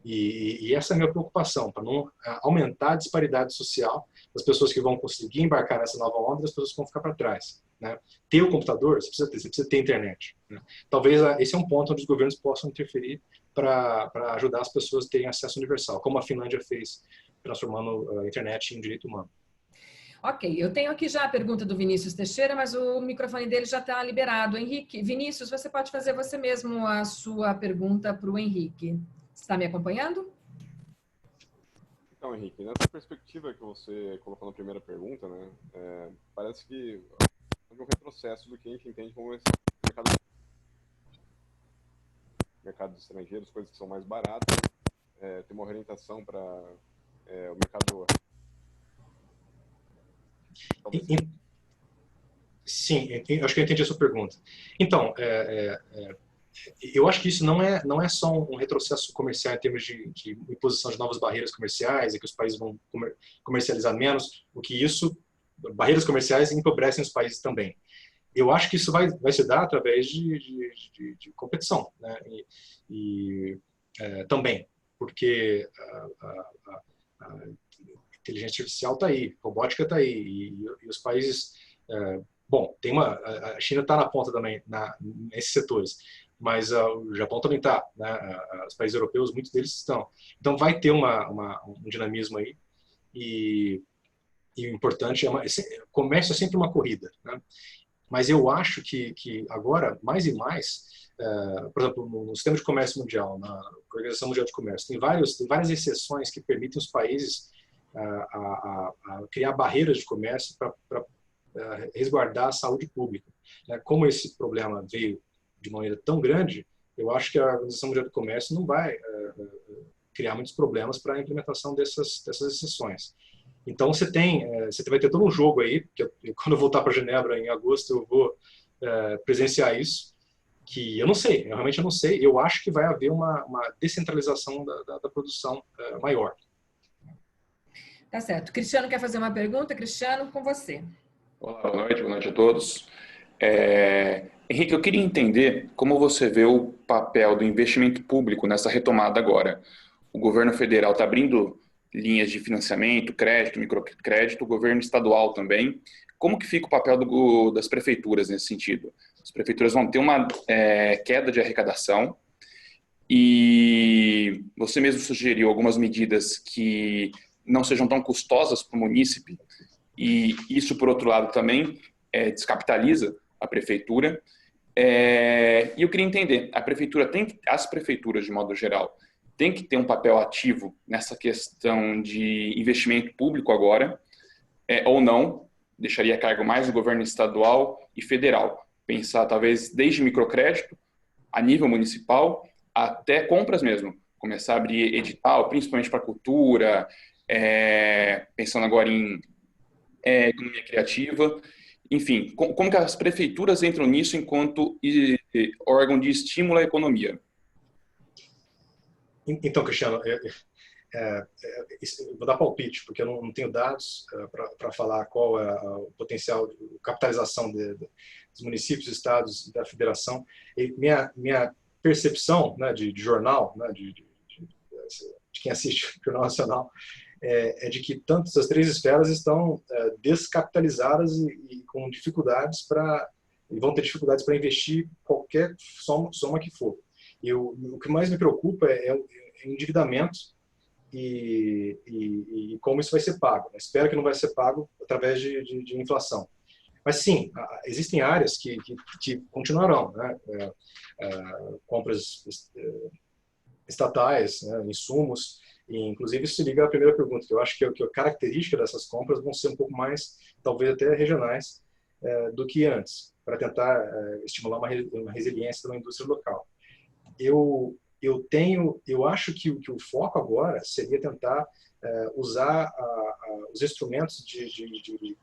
E essa é a minha preocupação, para não aumentar a disparidade social das pessoas que vão conseguir embarcar nessa nova onda e das pessoas que vão ficar para trás, né? Ter o computador, você precisa ter internet, né? Talvez esse é um ponto onde os governos possam interferir para ajudar as pessoas a terem acesso universal, como a Finlândia fez, transformando a internet em um direito humano. Ok, eu tenho aqui já a pergunta do Vinícius Teixeira, mas o microfone dele já está liberado. Henrique, Vinícius, você pode fazer você mesmo a sua pergunta para o Henrique. Está me acompanhando? Então, Henrique, nessa perspectiva que você colocou na primeira pergunta, né, parece que houve um retrocesso do que a gente entende como mercados estrangeiros, coisas que são mais baratas, tem uma orientação para o mercado. Sim, acho que eu entendi a sua pergunta. Então, eu acho que isso não é só um retrocesso comercial em termos de imposição de novas barreiras comerciais e que os países vão comercializar menos, barreiras comerciais empobrecem os países também. Eu acho que isso vai se dar através de competição, né? Também, porque a inteligência artificial está aí, robótica está aí, e os países... Bom, a China está na ponta também nesses setores, mas o Japão também está, né? Os países europeus, muitos deles estão. Então vai ter um dinamismo aí, e o importante comércio é sempre uma corrida, né? Mas eu acho que agora, mais e mais, por exemplo, no sistema de comércio mundial, na Organização Mundial de Comércio, tem várias exceções que permitem os países a criar barreiras de comércio para resguardar a saúde pública. Como esse problema veio de uma maneira tão grande, eu acho que a Organização Mundial do Comércio não vai criar muitos problemas para a implementação dessas exceções. Então você vai ter todo um jogo aí, que quando eu voltar para Genebra em agosto eu vou presenciar isso, que eu realmente não sei, eu acho que vai haver uma descentralização da produção maior. Tá certo. Cristiano quer fazer uma pergunta? Cristiano, com você. Olá, boa noite a todos. Henrique, eu queria entender como você vê o papel do investimento público nessa retomada agora. O governo federal está abrindo linhas de financiamento, crédito, microcrédito, o governo estadual também. Como que fica o papel das prefeituras nesse sentido? As prefeituras vão ter uma queda de arrecadação e você mesmo sugeriu algumas medidas que não sejam tão custosas para o munícipe, e isso, por outro lado, também descapitaliza a prefeitura. E eu queria entender, as prefeituras, de modo geral, têm que ter um papel ativo nessa questão de investimento público agora, ou não, deixaria a cargo mais do governo estadual e federal. Pensar, talvez, desde microcrédito, a nível municipal, até compras mesmo. Começar a abrir edital, principalmente para cultura, pensando agora em economia criativa, enfim, como que as prefeituras entram nisso enquanto órgão de estímulo à economia? Então, Cristiano, vou dar palpite, porque eu não tenho dados para falar qual é o potencial de capitalização dos municípios, estados e da federação. E minha percepção, né, de jornal, né, de quem assiste o Jornal Nacional, é de que tantas as três esferas estão descapitalizadas e com dificuldades e vão ter dificuldades para investir qualquer soma que for. E o que mais me preocupa é o endividamento e como isso vai ser pago. Espero que não vai ser pago através de inflação. Mas sim, existem áreas que continuarão, né? Compras estatais, né? Insumos, e inclusive isso se liga à primeira pergunta, que eu acho que a característica dessas compras vão ser um pouco mais, talvez até regionais, do que antes, para tentar estimular uma resiliência da indústria local. Eu acho que o foco agora seria tentar usar os instrumentos de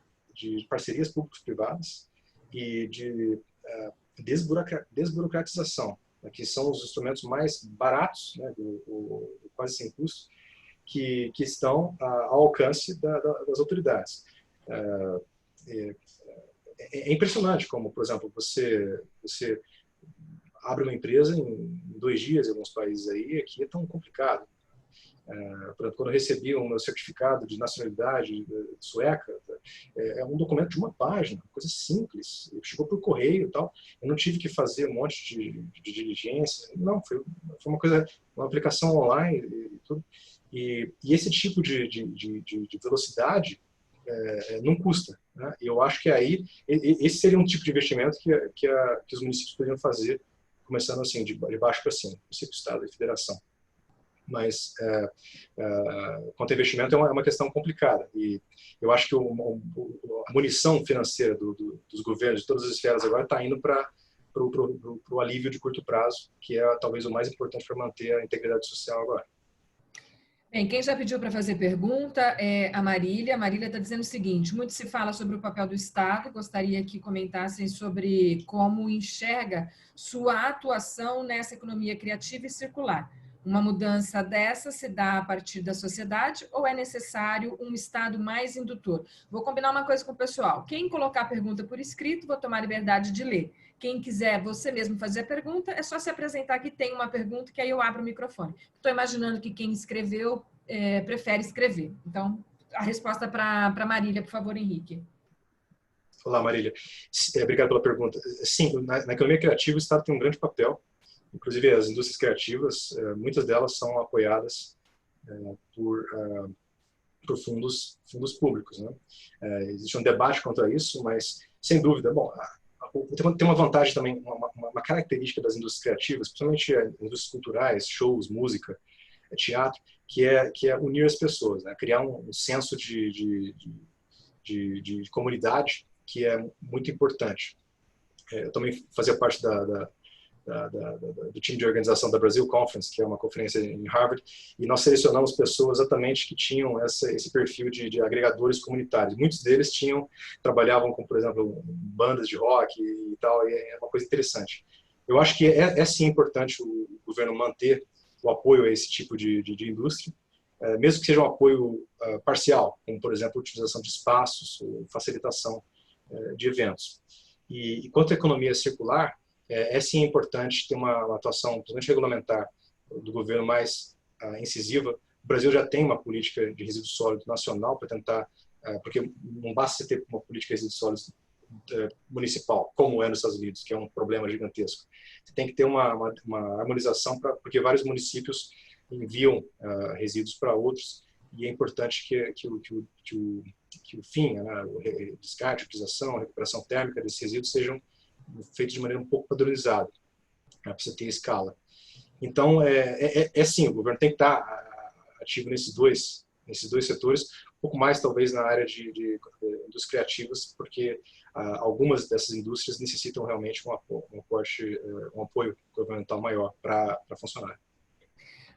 parcerias público-privadas e de desburocratização, né, que são os instrumentos mais baratos, né, quase sem custo, que estão ao alcance das autoridades. É impressionante como, por exemplo, você abre uma empresa em 2 dias em alguns países aí, aqui é tão complicado. Por exemplo, quando eu recebi o meu certificado de nacionalidade sueca, é um documento de 1 página, coisa simples, chegou por correio e tal, eu não tive que fazer um monte de diligência, não, foi uma aplicação online e tudo, e esse tipo de velocidade não custa, né? E eu acho que aí, esse seria um tipo de investimento que os municípios poderiam fazer, começando assim, de baixo para cima, município, estado e federação. Mas quanto a investimento é uma questão complicada, e eu acho que a munição financeira dos governos de todas as esferas agora está indo para o alívio de curto prazo, que é talvez o mais importante para manter a integridade social agora. Bem, quem já pediu para fazer pergunta é a Marília. A Marília está dizendo o seguinte: muito se fala sobre o papel do Estado, gostaria que comentassem sobre como enxerga sua atuação nessa economia criativa e circular. Uma mudança dessa se dá a partir da sociedade ou é necessário um Estado mais indutor? Vou combinar uma coisa com o pessoal. Quem colocar a pergunta por escrito, vou tomar liberdade de ler. Quem quiser você mesmo fazer a pergunta, é só se apresentar que tem uma pergunta, que aí eu abro o microfone. Estou imaginando que quem escreveu prefere escrever. Então, a resposta para Marília, por favor, Henrique. Olá, Marília. Obrigado pela pergunta. Sim, na economia criativa o Estado tem um grande papel. Inclusive, as indústrias criativas, muitas delas são apoiadas por fundos públicos, né? Existe um debate contra isso, mas, sem dúvida, bom, tem uma vantagem também, uma característica das indústrias criativas, principalmente indústrias culturais, shows, música, teatro, que é unir as pessoas, né? Criar um senso de comunidade que é muito importante. Eu também fazia parte do time de organização da Brazil Conference, que é uma conferência em Harvard, e nós selecionamos pessoas exatamente que tinham esse perfil de agregadores comunitários. Muitos deles trabalhavam com, por exemplo, bandas de rock e tal, e é uma coisa interessante. Eu acho que é sim importante o governo manter o apoio a esse tipo de indústria, mesmo que seja um apoio parcial, como, por exemplo, a utilização de espaços, ou facilitação de eventos. E quanto à economia circular, é sim importante ter uma atuação, principalmente regulamentar, do governo mais incisiva. O Brasil já tem uma política de resíduos sólidos nacional para tentar, porque não basta você ter uma política de resíduos sólidos municipal, como é nos Estados Unidos, que é um problema gigantesco. Você tem que ter uma harmonização, porque vários municípios enviam resíduos para outros, e é importante que o fim, né, o descarte, a utilização, a recuperação térmica desses resíduos sejam feitos de maneira um pouco padronizada, para você ter escala. Então, sim, o governo tem que estar ativo nesses dois setores, um pouco mais talvez na área de indústrias criativas, porque algumas dessas indústrias necessitam realmente um apoio governamental maior para funcionar.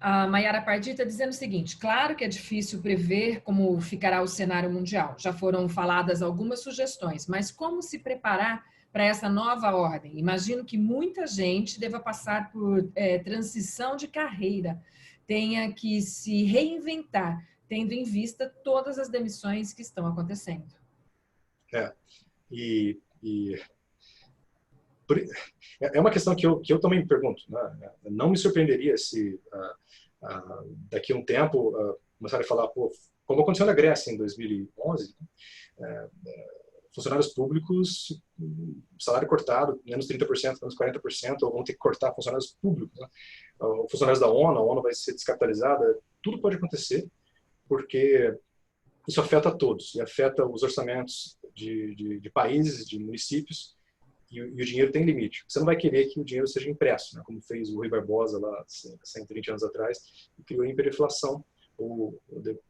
A Mayara Pardi está dizendo o seguinte: claro que é difícil prever como ficará o cenário mundial. Já foram faladas algumas sugestões, mas como se preparar para essa nova ordem? Imagino que muita gente deva passar por transição de carreira, tenha que se reinventar, tendo em vista todas as demissões que estão acontecendo. É uma questão que eu também me pergunto, né? Não me surpreenderia se daqui a um tempo começarem a falar, como aconteceu na Grécia em 2011, funcionários públicos, salário cortado, menos 30%, menos 40%, ou vão ter que cortar funcionários públicos, né? Funcionários da ONU, a ONU vai ser descapitalizada, tudo pode acontecer, porque isso afeta a todos, e afeta os orçamentos de países, de municípios, e o dinheiro tem limite. Você não vai querer que o dinheiro seja impresso, né? Como fez o Rui Barbosa lá 130 anos atrás, e criou a hiperinflação, ou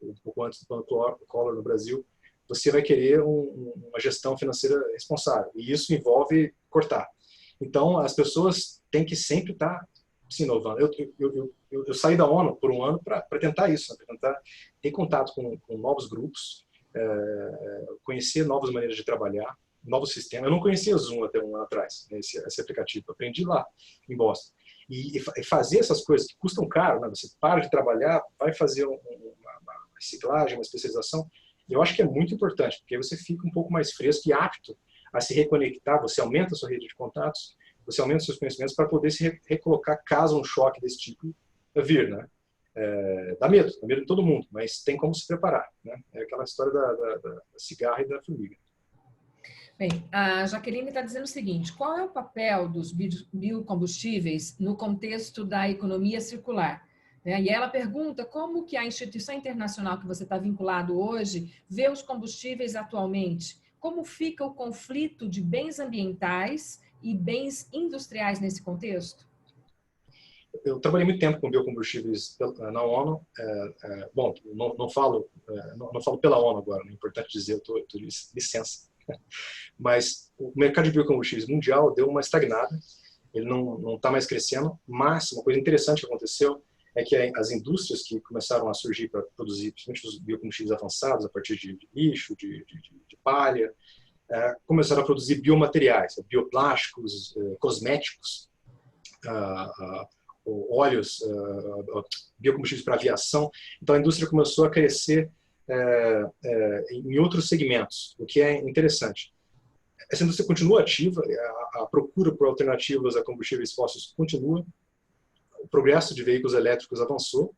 um pouco antes do plano Collor no Brasil. Você vai querer uma gestão financeira responsável, e isso envolve cortar. Então, as pessoas têm que sempre estar se inovando. Eu saí da ONU por um ano para tentar isso, né? Para tentar ter contato com novos grupos, conhecer novas maneiras de trabalhar, novos sistemas. Eu não conhecia Zoom até um ano atrás, né, esse aplicativo. Eu aprendi lá em Boston. E fazer essas coisas que custam caro, né? Você para de trabalhar, vai fazer uma reciclagem, uma especialização. Eu acho que é muito importante, porque aí você fica um pouco mais fresco e apto a se reconectar, você aumenta a sua rede de contatos, você aumenta os seus conhecimentos para poder se recolocar caso um choque desse tipo vir, né? Dá medo de todo mundo, mas tem como se preparar, né? É aquela história da cigarra e da formiga. Bem, a Jaqueline está dizendo o seguinte: qual é o papel dos biocombustíveis no contexto da economia circular? E ela pergunta como que a instituição internacional que você está vinculado hoje vê os combustíveis atualmente. Como fica o conflito de bens ambientais e bens industriais nesse contexto? Eu trabalhei muito tempo com biocombustíveis na ONU. Bom, não falo pela ONU agora, é importante dizer, eu estou de licença. Mas o mercado de biocombustíveis mundial deu uma estagnada, ele não está mais crescendo, mas uma coisa interessante que aconteceu é que as indústrias que começaram a surgir para produzir, principalmente os biocombustíveis avançados, a partir de lixo, de palha, começaram a produzir biomateriais, bioplásticos, cosméticos, óleos, biocombustíveis para aviação. Então a indústria começou a crescer em outros segmentos, o que é interessante. Essa indústria continua ativa, a procura por alternativas a combustíveis fósseis continua, o progresso de veículos elétricos avançou.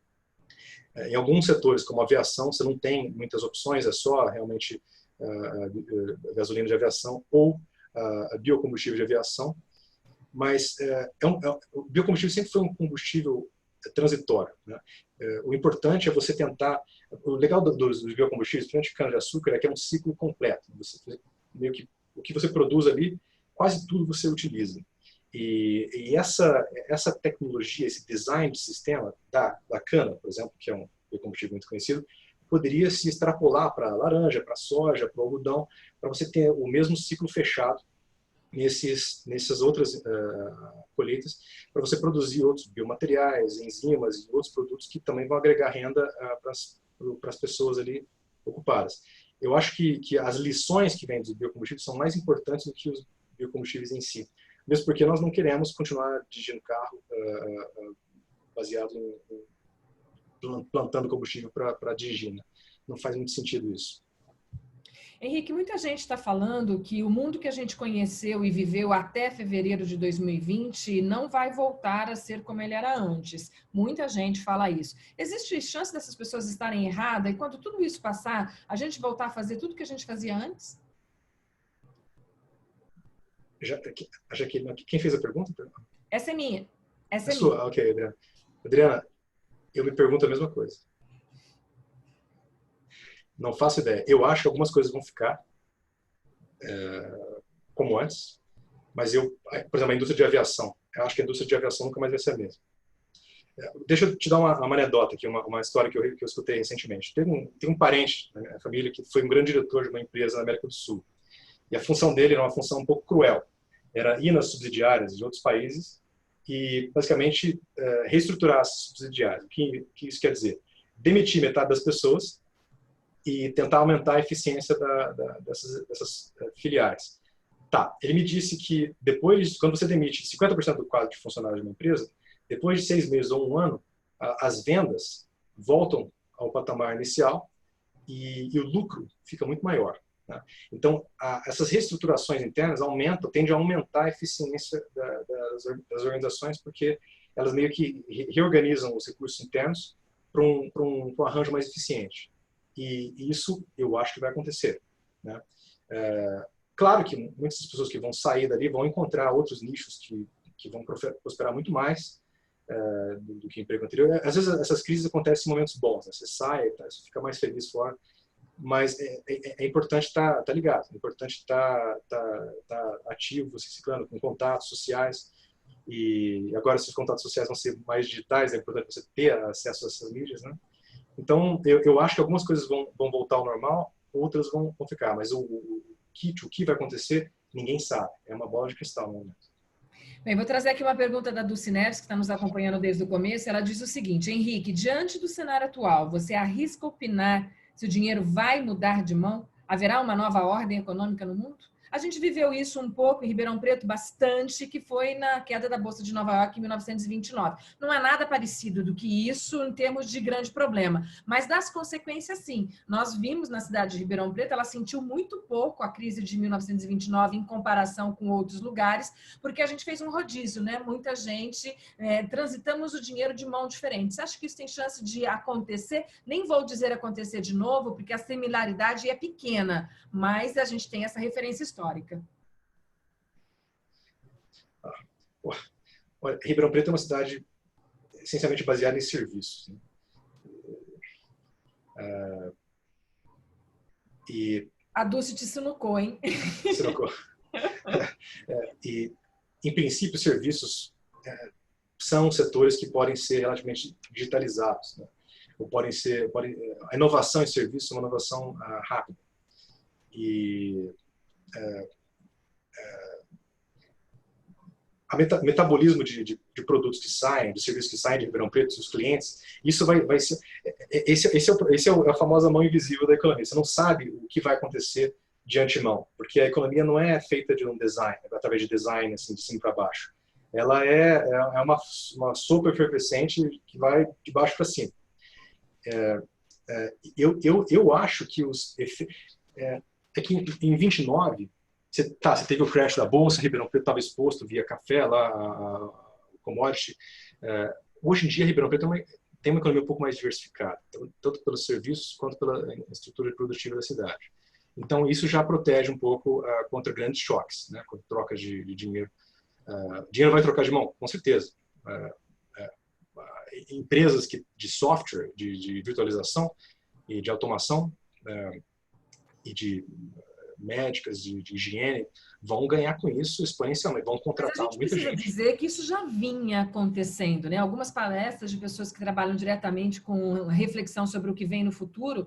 Em alguns setores, como a aviação, você não tem muitas opções, é só realmente gasolina de aviação ou biocombustível de aviação, mas o biocombustível sempre foi um combustível transitório, né? O importante é você tentar. O legal dos biocombustíveis, principalmente de cana-de-açúcar, é que é um ciclo completo. Você, meio que, o que você produz ali, quase tudo você utiliza. E essa tecnologia, esse design de sistema da cana, por exemplo, que é um biocombustível muito conhecido, poderia se extrapolar para laranja, para soja, para algodão, para você ter o mesmo ciclo fechado nessas outras colheitas, para você produzir outros biomateriais, enzimas e outros produtos que também vão agregar renda para as pessoas ali ocupadas. Eu acho que as lições que vêm dos biocombustíveis são mais importantes do que os biocombustíveis em si. Mesmo porque nós não queremos continuar dirigindo carro baseado em plantando combustível para dirigir, né? Não faz muito sentido isso. Henrique, muita gente está falando que o mundo que a gente conheceu e viveu até fevereiro de 2020 não vai voltar a ser como ele era antes. Muita gente fala isso. Existe chance dessas pessoas estarem erradas e quando tudo isso passar, a gente voltar a fazer tudo que a gente fazia antes? Quem fez a pergunta? Essa é minha. Essa é sua? Minha. Ok, Adriana. Adriana, eu me pergunto a mesma coisa. Não faço ideia. Eu acho que algumas coisas vão ficar como antes, mas por exemplo, a indústria de aviação. Eu acho que a indústria de aviação nunca mais vai ser a mesma. Deixa eu te dar uma anedota aqui, uma história que eu escutei recentemente. Tem um parente na minha família que foi um grande diretor de uma empresa na América do Sul. E a função dele era uma função um pouco cruel. Era ir nas subsidiárias de outros países e, basicamente, reestruturar as subsidiárias. O que isso quer dizer? Demitir metade das pessoas e tentar aumentar a eficiência dessas filiais. Tá, ele me disse que depois, quando você demite 50% do quadro de funcionários de uma empresa, depois de 6 meses ou um ano, as vendas voltam ao patamar inicial e o lucro fica muito maior, né? Então, essas reestruturações internas tendem a aumentar a eficiência das organizações, porque elas meio que reorganizam os recursos internos para um arranjo mais eficiente. E isso eu acho que vai acontecer, né? Claro que muitas pessoas que vão sair dali vão encontrar outros nichos que vão prosperar muito mais, do que o emprego anterior. Às vezes essas crises acontecem em momentos bons, né? Você sai, você fica mais feliz fora, mas é importante estar ligado, é importante estar ativo, se ciclando, com contatos sociais. E agora esses contatos sociais vão ser mais digitais, é importante você ter acesso a essas mídias, né? Então, eu acho que algumas coisas vão voltar ao normal, outras vão ficar, mas o que vai acontecer, ninguém sabe. É uma bola de cristal no momento. Bem, vou trazer aqui uma pergunta da Dulce Neves, que está nos acompanhando desde o começo. Ela diz o seguinte: Henrique, diante do cenário atual, você arrisca opinar se o dinheiro vai mudar de mão? Haverá uma nova ordem econômica no mundo? A gente viveu isso um pouco em Ribeirão Preto, bastante, que foi na queda da Bolsa de Nova York em 1929. Não há nada parecido do que isso em termos de grande problema, mas das consequências, sim. Nós vimos na cidade de Ribeirão Preto, ela sentiu muito pouco a crise de 1929 em comparação com outros lugares, porque a gente fez um rodízio, né? Muita gente, transitamos o dinheiro de mão diferente. Você acha que isso tem chance de acontecer? Nem vou dizer acontecer de novo, porque a similaridade é pequena, mas a gente tem essa referência histórica. Olha, Ribeirão Preto é uma cidade essencialmente baseada em serviços, né? E a Dulce te sinucou, hein? Sinucou. E, em princípio, serviços são setores que podem ser relativamente digitalizados, né? Ou a inovação em serviços é uma inovação rápida. E o metabolismo de produtos que saem, de serviços que saem de Ribeirão Preto, dos clientes, isso vai ser... Esse é a famosa mão invisível da economia. Você não sabe o que vai acontecer de antemão, porque a economia não é feita de um design, através de design, assim, de cima para baixo. Ela é uma sopa efervescente que vai de baixo para cima. Eu acho que que em 29, você teve o crash da Bolsa, Ribeirão Preto estava exposto via café, lá, a commodity. Hoje em dia, Ribeirão Preto tem uma economia um pouco mais diversificada, tanto pelos serviços quanto pela estrutura produtiva da cidade. Então, isso já protege um pouco contra grandes choques, né, contra trocas de dinheiro. Dinheiro vai trocar de mão, com certeza. Empresas de software, de virtualização e de automação e de médicas, de higiene, vão ganhar com isso exponencialmente, vão contratar muita gente. Mas a gente precisa dizer que isso já vinha acontecendo, né? Algumas palestras de pessoas que trabalham diretamente com reflexão sobre o que vem no futuro,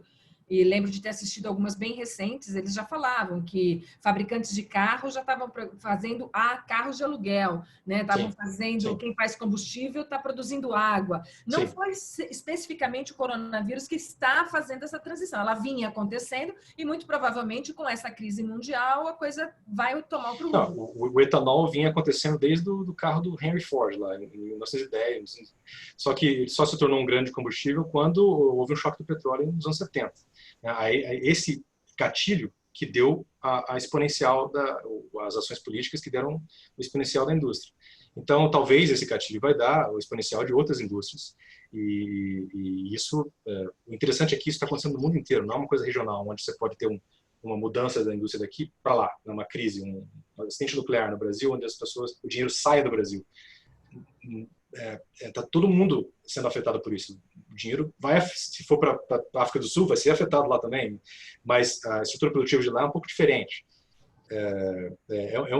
e lembro de ter assistido algumas bem recentes, eles já falavam que fabricantes de carros já estavam fazendo carros de aluguel, né? Estavam fazendo, sim. Quem faz combustível está produzindo água. Não, sim. Foi especificamente o coronavírus que está fazendo essa transição. Ela vinha acontecendo e muito provavelmente com essa crise mundial a coisa vai tomar outro rumo. O etanol vinha acontecendo desde o carro do Henry Ford, lá em 1910. Só que ele só se tornou um grande combustível quando houve um choque do petróleo nos anos 70. Esse gatilho que deu a exponencial as ações políticas que deram o exponencial da indústria. Então, talvez esse gatilho vai dar o exponencial de outras indústrias. E isso, o interessante é que isso está acontecendo no mundo inteiro, não é uma coisa regional, onde você pode ter uma mudança da indústria daqui para lá, uma crise, um acidente nuclear no Brasil, onde o dinheiro sai do Brasil. Está todo mundo sendo afetado por isso. O dinheiro se for para a África do Sul, vai ser afetado lá também, mas a estrutura produtiva de lá é um pouco diferente.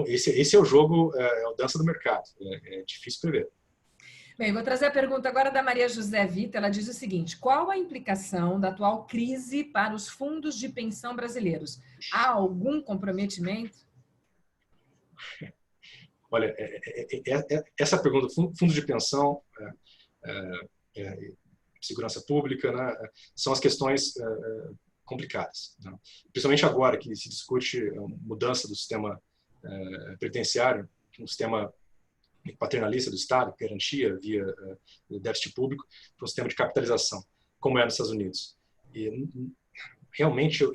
Esse é o jogo, é a dança do mercado. É difícil prever. Bem, vou trazer a pergunta agora da Maria José Vita. Ela diz o seguinte: qual a implicação da atual crise para os fundos de pensão brasileiros? Há algum comprometimento? Olha, essa pergunta, fundos de pensão, segurança pública, né, são as questões complicadas, né? Principalmente agora que se discute a mudança do sistema previdenciário, um sistema paternalista do Estado, garantia via déficit público, para um sistema de capitalização, como é nos Estados Unidos. E realmente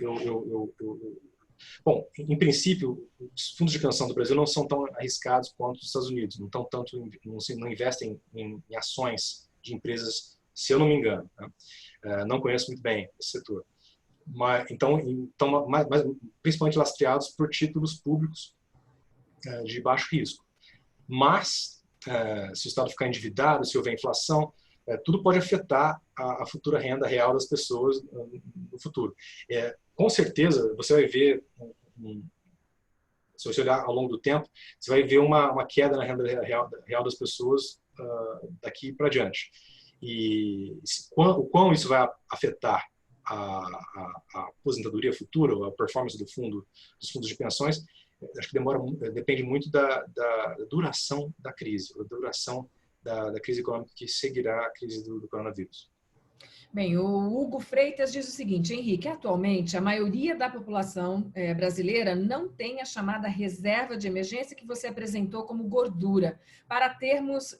bom, em princípio, os fundos de pensão do Brasil não são tão arriscados quanto os Estados Unidos, não investem em ações de empresas, se eu não me engano, né? Não conheço muito bem esse setor. Mas principalmente lastreados por títulos públicos de baixo risco. Mas se o Estado ficar endividado, se houver inflação, tudo pode afetar a futura renda real das pessoas no futuro. Com certeza, você vai ver, se você olhar ao longo do tempo, você vai ver uma queda na renda real das pessoas daqui para diante. E o quão isso vai afetar a aposentadoria futura, a performance dos fundos de pensões, acho que depende muito da duração da crise, da duração da crise econômica que seguirá a crise do coronavírus. Bem, o Hugo Freitas diz o seguinte: Henrique, atualmente a maioria da população brasileira não tem a chamada reserva de emergência que você apresentou como gordura para tempos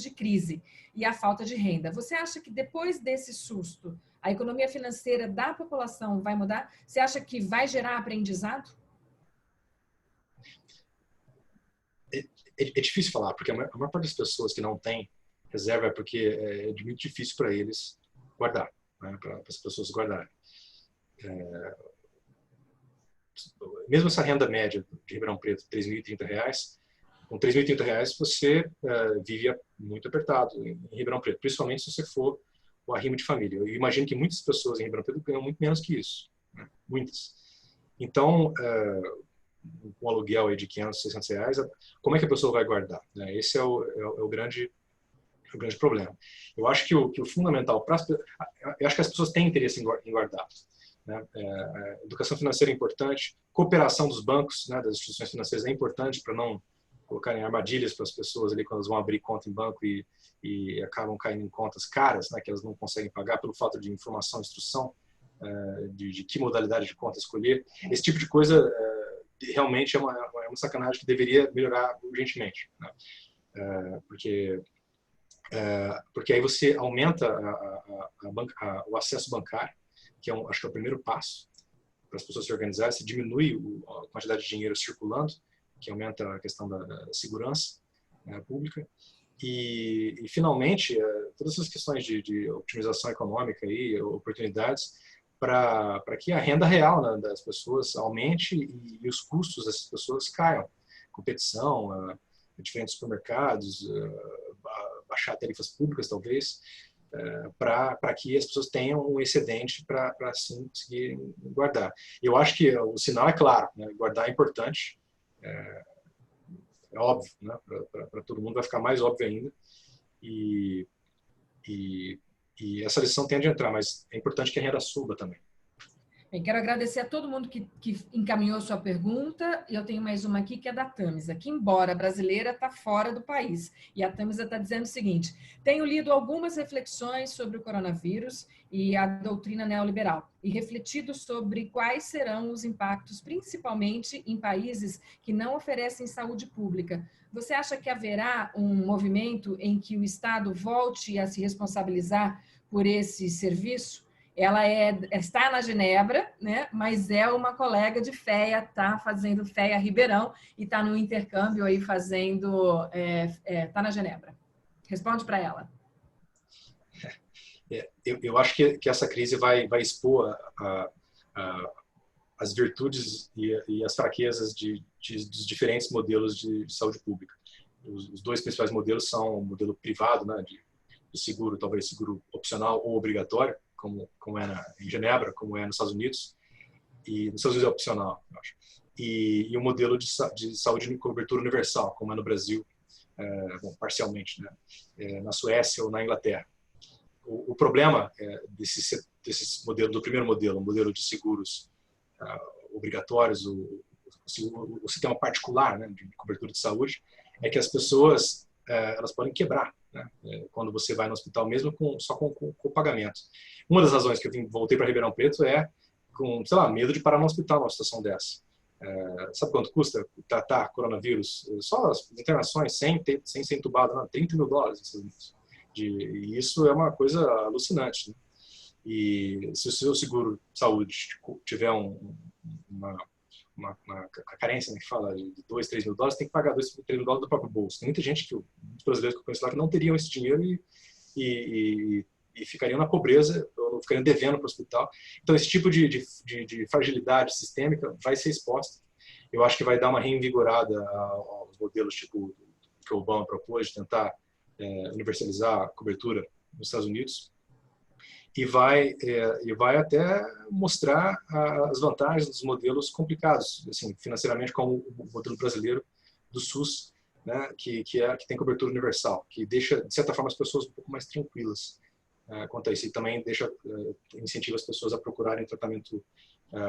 de crise e a falta de renda. Você acha que depois desse susto, a economia financeira da população vai mudar? Você acha que vai gerar aprendizado? É difícil falar, porque a maior parte das pessoas que não tem reserva é porque é muito difícil para eles guardar, né, para as pessoas guardarem. Mesmo essa renda média de Ribeirão Preto, R$ 3.030, com R$ 3.030 você vive muito apertado em Ribeirão Preto, principalmente se você for o arrimo de família. Eu imagino que muitas pessoas em Ribeirão Preto ganham muito menos que isso, né? Muitas. Então, com um aluguel aí de R$ 500, R$ 600, como é que a pessoa vai guardar? Esse é o grande problema. Eu acho que o fundamental, eu acho que as pessoas têm interesse em guardar, né? Educação financeira é importante, cooperação dos bancos, né, das instituições financeiras é importante para não colocarem armadilhas para as pessoas ali quando elas vão abrir conta em banco e acabam caindo em contas caras, né, que elas não conseguem pagar pelo fato de informação, instrução, de que modalidade de conta escolher. Esse tipo de coisa realmente é uma sacanagem que deveria melhorar urgentemente, né? Porque aí você aumenta o acesso bancário, que acho que é o primeiro passo para as pessoas se organizarem, se diminui a quantidade de dinheiro circulando, que aumenta a questão da segurança pública, e finalmente todas essas questões de otimização econômica e oportunidades para que a renda real, né, das pessoas aumente e os custos dessas pessoas caiam. Competição, diferentes supermercados, baixar tarifas públicas, talvez, para que as pessoas tenham um excedente para assim conseguir guardar. Eu acho que o sinal é claro, né? Guardar é importante, é óbvio, né? Para todo mundo vai ficar mais óbvio ainda, e essa lição tende a entrar, mas é importante que a renda suba também. Bem, quero agradecer a todo mundo que encaminhou sua pergunta. Eu tenho mais uma aqui que é da Tamisa, que embora brasileira, está fora do país. E a Tamisa está dizendo o seguinte: tenho lido algumas reflexões sobre o coronavírus e a doutrina neoliberal e refletido sobre quais serão os impactos, principalmente em países que não oferecem saúde pública. Você acha que haverá um movimento em que o Estado volte a se responsabilizar por esse serviço? Ela está na Genebra, né? Mas é uma colega de FEA, está fazendo FEA Ribeirão e está no intercâmbio aí fazendo, está na Genebra. Responde para ela. Eu acho que essa crise vai expor as virtudes e as fraquezas dos diferentes modelos de saúde pública. Os dois principais modelos são o modelo privado, né, de seguro, talvez seguro opcional ou obrigatório, como é em Genebra, como é nos Estados Unidos, e nos Estados Unidos é opcional, eu acho. E o modelo de saúde de cobertura universal, como é no Brasil, parcialmente, né, na Suécia ou na Inglaterra. O problema desse modelo, do primeiro modelo, o modelo de seguros obrigatórios, o sistema particular, né, de cobertura de saúde, é que as pessoas elas podem quebrar, né, quando você vai no hospital, mesmo só com pagamento. Uma das razões que eu voltei para Ribeirão Preto é com, sei lá, medo de parar no hospital numa situação dessa. Sabe quanto custa tratar coronavírus? Só as internações, sem ser entubado, não, $30 mil. E isso é uma coisa alucinante, né? E se o seu seguro de saúde tiver uma carência, né, que fala de $2, $3 mil, tem que pagar $2, $3 mil do próprio bolso. Tem muita gente, muitos brasileiros que eu conheço lá, que não teriam esse dinheiro e ficariam na pobreza, ou ficariam devendo para o hospital. Então, esse tipo de fragilidade sistêmica vai ser exposta. Eu acho que vai dar uma reinvigorada aos modelos tipo que o Obama propôs, de tentar universalizar a cobertura nos Estados Unidos, e vai até mostrar as vantagens dos modelos complicados, assim, financeiramente, como o modelo brasileiro do SUS, né, que tem cobertura universal, que deixa, de certa forma, as pessoas um pouco mais tranquilas quanto a isso, e também incentiva as pessoas a procurarem tratamento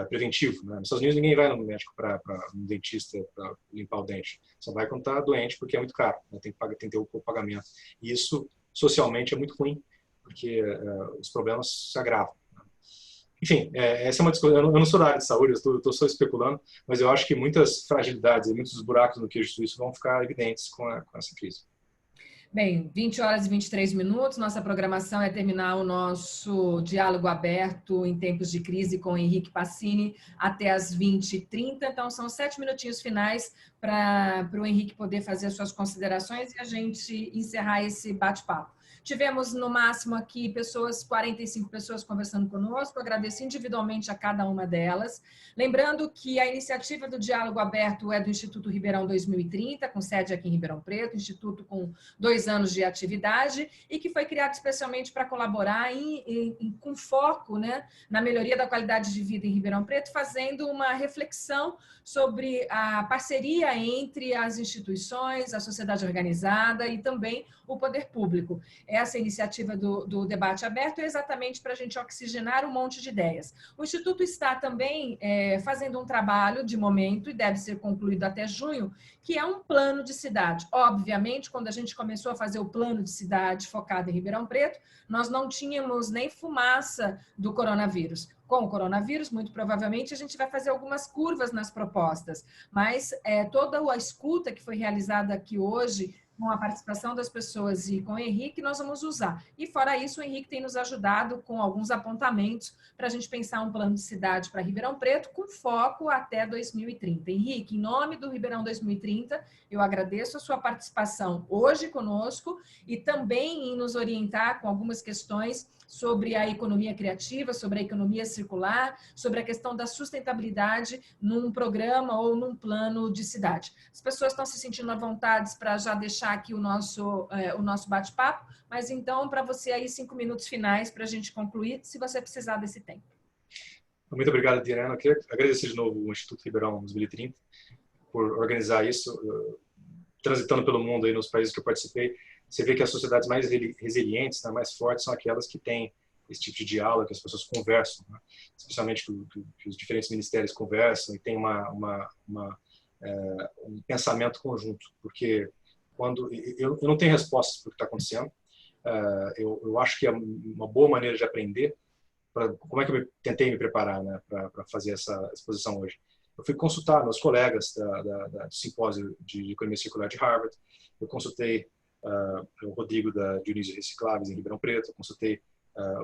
preventivo. Né? Nos Estados Unidos, ninguém vai no médico para um dentista para limpar o dente, só vai quando está doente, porque é muito caro, né? Tem que ter o pagamento. E isso, socialmente, é muito ruim, porque os problemas se agravam. Enfim, essa é uma discussão. Eu não sou da área de saúde, eu estou só especulando, mas eu acho que muitas fragilidades e muitos buracos no queijo suíço vão ficar evidentes com essa crise. Bem, 20 horas e 23 minutos, nossa programação é terminar o nosso diálogo aberto em tempos de crise com o Henrique Pacini até as 20h30, então são 7 minutinhos finais para o Henrique poder fazer as suas considerações e a gente encerrar esse bate-papo. Tivemos no máximo aqui 45 pessoas conversando conosco, agradeço individualmente a cada uma delas. Lembrando que a iniciativa do Diálogo Aberto é do Instituto Ribeirão 2030, com sede aqui em Ribeirão Preto, instituto com 2 anos de atividade e que foi criado especialmente para colaborar com foco, né, na melhoria da qualidade de vida em Ribeirão Preto, fazendo uma reflexão sobre a parceria entre as instituições, a sociedade organizada e também o poder público. Essa iniciativa do debate aberto é exatamente para a gente oxigenar um monte de ideias. O Instituto está também fazendo um trabalho de momento, e deve ser concluído até junho, que é um plano de cidade. Obviamente, quando a gente começou a fazer o plano de cidade focado em Ribeirão Preto, nós não tínhamos nem fumaça do coronavírus. Com o coronavírus, muito provavelmente, a gente vai fazer algumas curvas nas propostas, mas toda a escuta que foi realizada aqui hoje, com a participação das pessoas e com o Henrique, nós vamos usar. E fora isso, o Henrique tem nos ajudado com alguns apontamentos para a gente pensar um plano de cidade para Ribeirão Preto com foco até 2030. Henrique, em nome do Ribeirão 2030, eu agradeço a sua participação hoje conosco e também em nos orientar com algumas questões sobre a economia criativa, sobre a economia circular, sobre a questão da sustentabilidade num programa ou num plano de cidade. As pessoas estão se sentindo à vontade para já deixar aqui o nosso bate-papo, mas então, para você aí, 5 minutos finais para a gente concluir, se você precisar desse tempo. Muito obrigado, Diana. Eu queria agradecer de novo o Instituto Ribeirão 2030 por organizar isso. Transitando pelo mundo aí nos países que eu participei, você vê que as sociedades mais resilientes, né, mais fortes, são aquelas que têm esse tipo de diálogo, que as pessoas conversam, né? Especialmente que os diferentes ministérios conversam e tem um pensamento conjunto, porque quando eu não tenho respostas para o que está acontecendo, eu acho que é uma boa maneira de aprender. Como é que eu tentei me preparar, né, para fazer essa exposição hoje? Eu fui consultar meus colegas do simpósio de economia circular de Harvard, eu consultei o Rodrigo da Dionísio Recicláveis em Ribeirão Preto, eu consultei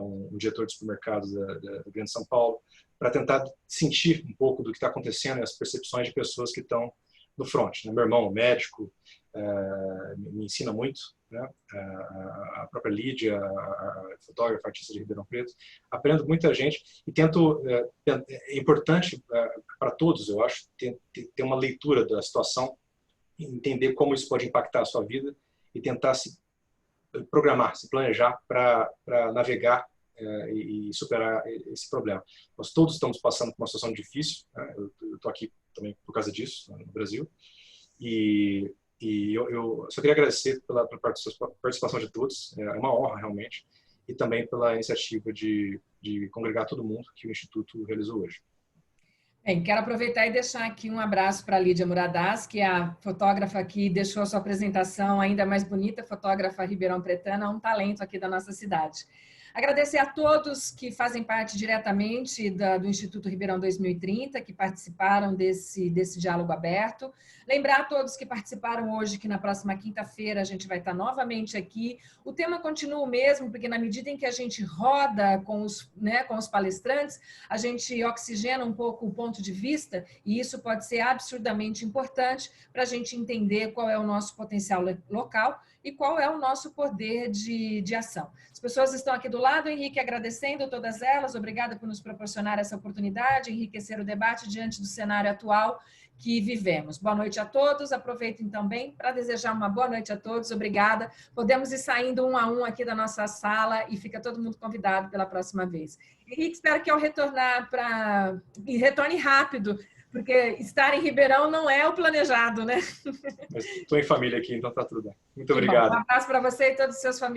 um diretor de supermercados da Grande São Paulo, para tentar sentir um pouco do que está acontecendo e as percepções de pessoas que estão no front. Né? Meu irmão, médico, me ensina muito, né? A própria Lídia, a fotógrafa, artista de Ribeirão Preto, aprendo com muita gente e tento, é importante para todos, eu acho, ter uma leitura da situação, entender como isso pode impactar a sua vida e tentar se programar, se planejar para navegar e superar esse problema. Nós todos estamos passando por uma situação difícil, né? Eu estou aqui também por causa disso, no Brasil, e eu só queria agradecer pela participação de todos, é uma honra realmente, e também pela iniciativa de congregar todo mundo que o Instituto realizou hoje. Bem, quero aproveitar e deixar aqui um abraço para a Lídia Muradás, que é a fotógrafa que deixou a sua apresentação ainda mais bonita, fotógrafa ribeirão pretana, um talento aqui da nossa cidade. Agradecer a todos que fazem parte diretamente do Instituto Ribeirão 2030, que participaram desse diálogo aberto. Lembrar a todos que participaram hoje que na próxima quinta-feira a gente vai estar novamente aqui. O tema continua o mesmo, porque na medida em que a gente roda com os palestrantes, a gente oxigena um pouco o ponto de vista, e isso pode ser absurdamente importante para a gente entender qual é o nosso potencial local e qual é o nosso poder de ação. As pessoas estão aqui do lado, Henrique, agradecendo todas elas, obrigada por nos proporcionar essa oportunidade, enriquecer o debate diante do cenário atual que vivemos. Boa noite a todos, aproveitem também para desejar uma boa noite a todos, obrigada. Podemos ir saindo um a um aqui da nossa sala e fica todo mundo convidado pela próxima vez. Henrique, espero que ao retornar retorne rápido, porque estar em Ribeirão não é o planejado, né? Estou em família aqui, então tá tudo bem. Muito obrigado. Um abraço para você e todos os seus familiares.